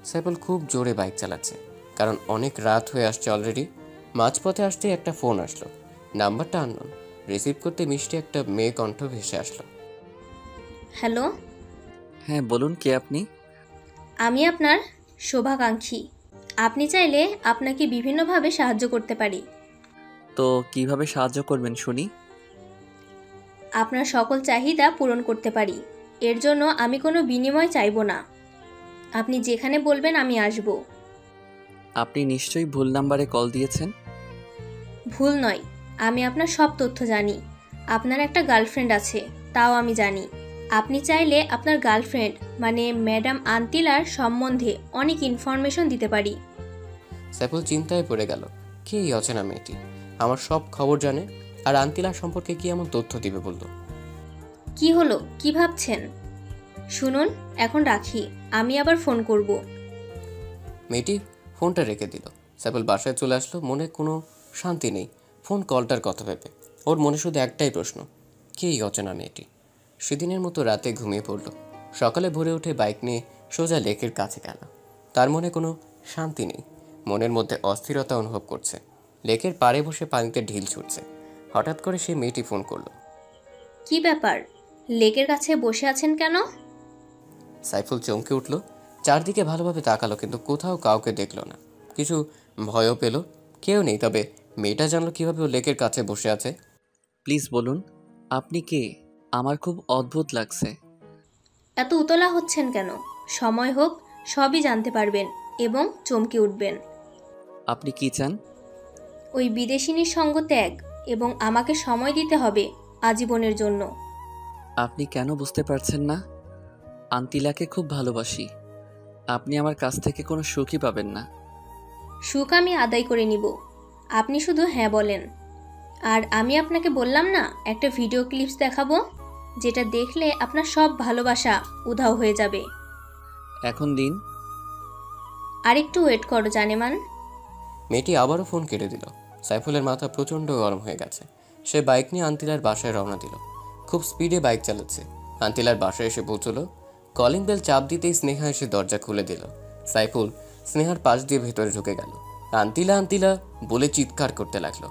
S3: সাইফুল খুব জোরে বাইক চালাচ্ছে, কারণ অনেক রাত হয়ে আসছে অলরেডি। মাঝপথে আসতে একটা ফোন আসলো, নাম্বারটা আননোন। রিসিভ করতে মিষ্টি একটা মেয়ে কণ্ঠ ভেসে আসলো।
S5: হ্যালো,
S1: হ্যাঁ বলুন, কে আপনি?
S5: আমি আপনার শুভাকাঙ্ক্ষী। আপনি চাইলে আপনাকে বিভিন্নভাবে সাহায্য করতে পারি।
S1: তো কিভাবে সাহায্য করবেন শুনি?
S5: আপনার সকল চাহিদা পূরণ করতে পারি। এর জন্য আমি কোনো বিনিময় চাইবো না। আপনি যেখানে বলবেন আমি আসব।
S1: আপনি নিশ্চয়ই ভুল নাম্বারে কল দিয়েছেন।
S5: ভুল নয়, আমি আপনার সব তথ্য জানি। আপনার একটা গার্লফ্রেন্ড আছে, তাও আমি জানি। আপনি চাইলে আপনার গার্লফ্রেন্ড মানে ম্যাডাম আন্তিলার সম্বন্ধে অনেক ইনফরমেশন দিতে পারি।
S3: সাইফুল চিন্তায় পড়ে গেল, কে এই অচেনা মেয়েটি? আমার সব খবর জানে, আর আন্তিলা সম্পর্কে কি এমন তথ্য দিবে বলল?
S5: কি হলো, কি ভাবছেন? শুনুন, এখন রাখি, আমি আবার ফোন করব।
S3: মেয়েটি ফোনটা রেখে দিল। সাইফুল বাসায় চলে আসলো, মনে কোনো শান্তি নেই ফোন কলটার কথা ভেবে। ওর মনে শুধু একটাই প্রশ্ন, কে এই অচেনা মেয়েটি? সেদিনের মতো রাতে ঘুমিয়ে পড়ল। সকালে ভোরে উঠে বাইক নিয়ে সোজা লেকের কাছে গেল। তার মনে কোনো শান্তি নেই, মনের মধ্যে অস্থিরতা অনুভব করছে। লেকের পাড়ে বসে পানিতে ঢিল ছুটছে। হঠাৎ করে সেই মেয়েটি ফোন করলো।
S5: কি ব্যাপার, লেকের কাছে বসে আছেন কেন?
S3: সাইফুল চমকে উঠল, চারদিকে ভালোভাবে তাকালো, কিন্তু কোথাও কাউকে দেখল না। কিছু ভয়ও পেল, কেউ নেই। তবে মেয়েটা জানলো কীভাবে ও লেকের কাছে বসে আছে।
S1: প্লিজ বলুন, আপনি কে? আমার খুব অদ্ভুত লাগছে।
S5: এত উতলা হচ্ছেন কেন? সময় হোক, সবই জানতে পারবেন এবং চমকে উঠবেন।
S1: আপনি কি চান?
S5: ওই বিদেশিনীর সঙ্গ ত্যাগ এবং আমাকে সময় দিতে হবে আজীবনের জন্য।
S1: আপনি কেন বুঝতে পারছেন না? আন্তিলাকে খুব ভালোবাসি। আপনি আমার কাছ থেকে কোনো সুখই পাবেন না।
S5: সুখ আমি আদায় করে নিব, আপনি শুধু হ্যাঁ বলেন। আর আমি আপনাকে বললাম না, একটা ভিডিও ক্লিপস দেখাবো, যেটা দেখলে আপনার সব ভালোবাসা উধাও হয়ে যাবে।
S1: এখন দিন।
S5: আরেকটু ওয়েট করো জানেমান।
S3: মেয়েটি আবারও ফোন কেটে দিল। সাইফুলের মাথা প্রচণ্ড গরম হয়ে গেছে। সে বাইক নিয়ে আন্তিলার বাসায় রওনা দিল। খুব স্পিডে বাইক চালাচ্ছে। আন্তিলার বাসায় এসে পৌঁছলো। কলিং বেল চাপ দিতেই স্নেহা এসে দরজা খুলে দিল। সাইফুল স্নেহার পাশ দিয়ে ভেতরে ঢুকে গেল। আন্তিলা আন্তিলা বলে চিৎকার করতে লাগলো।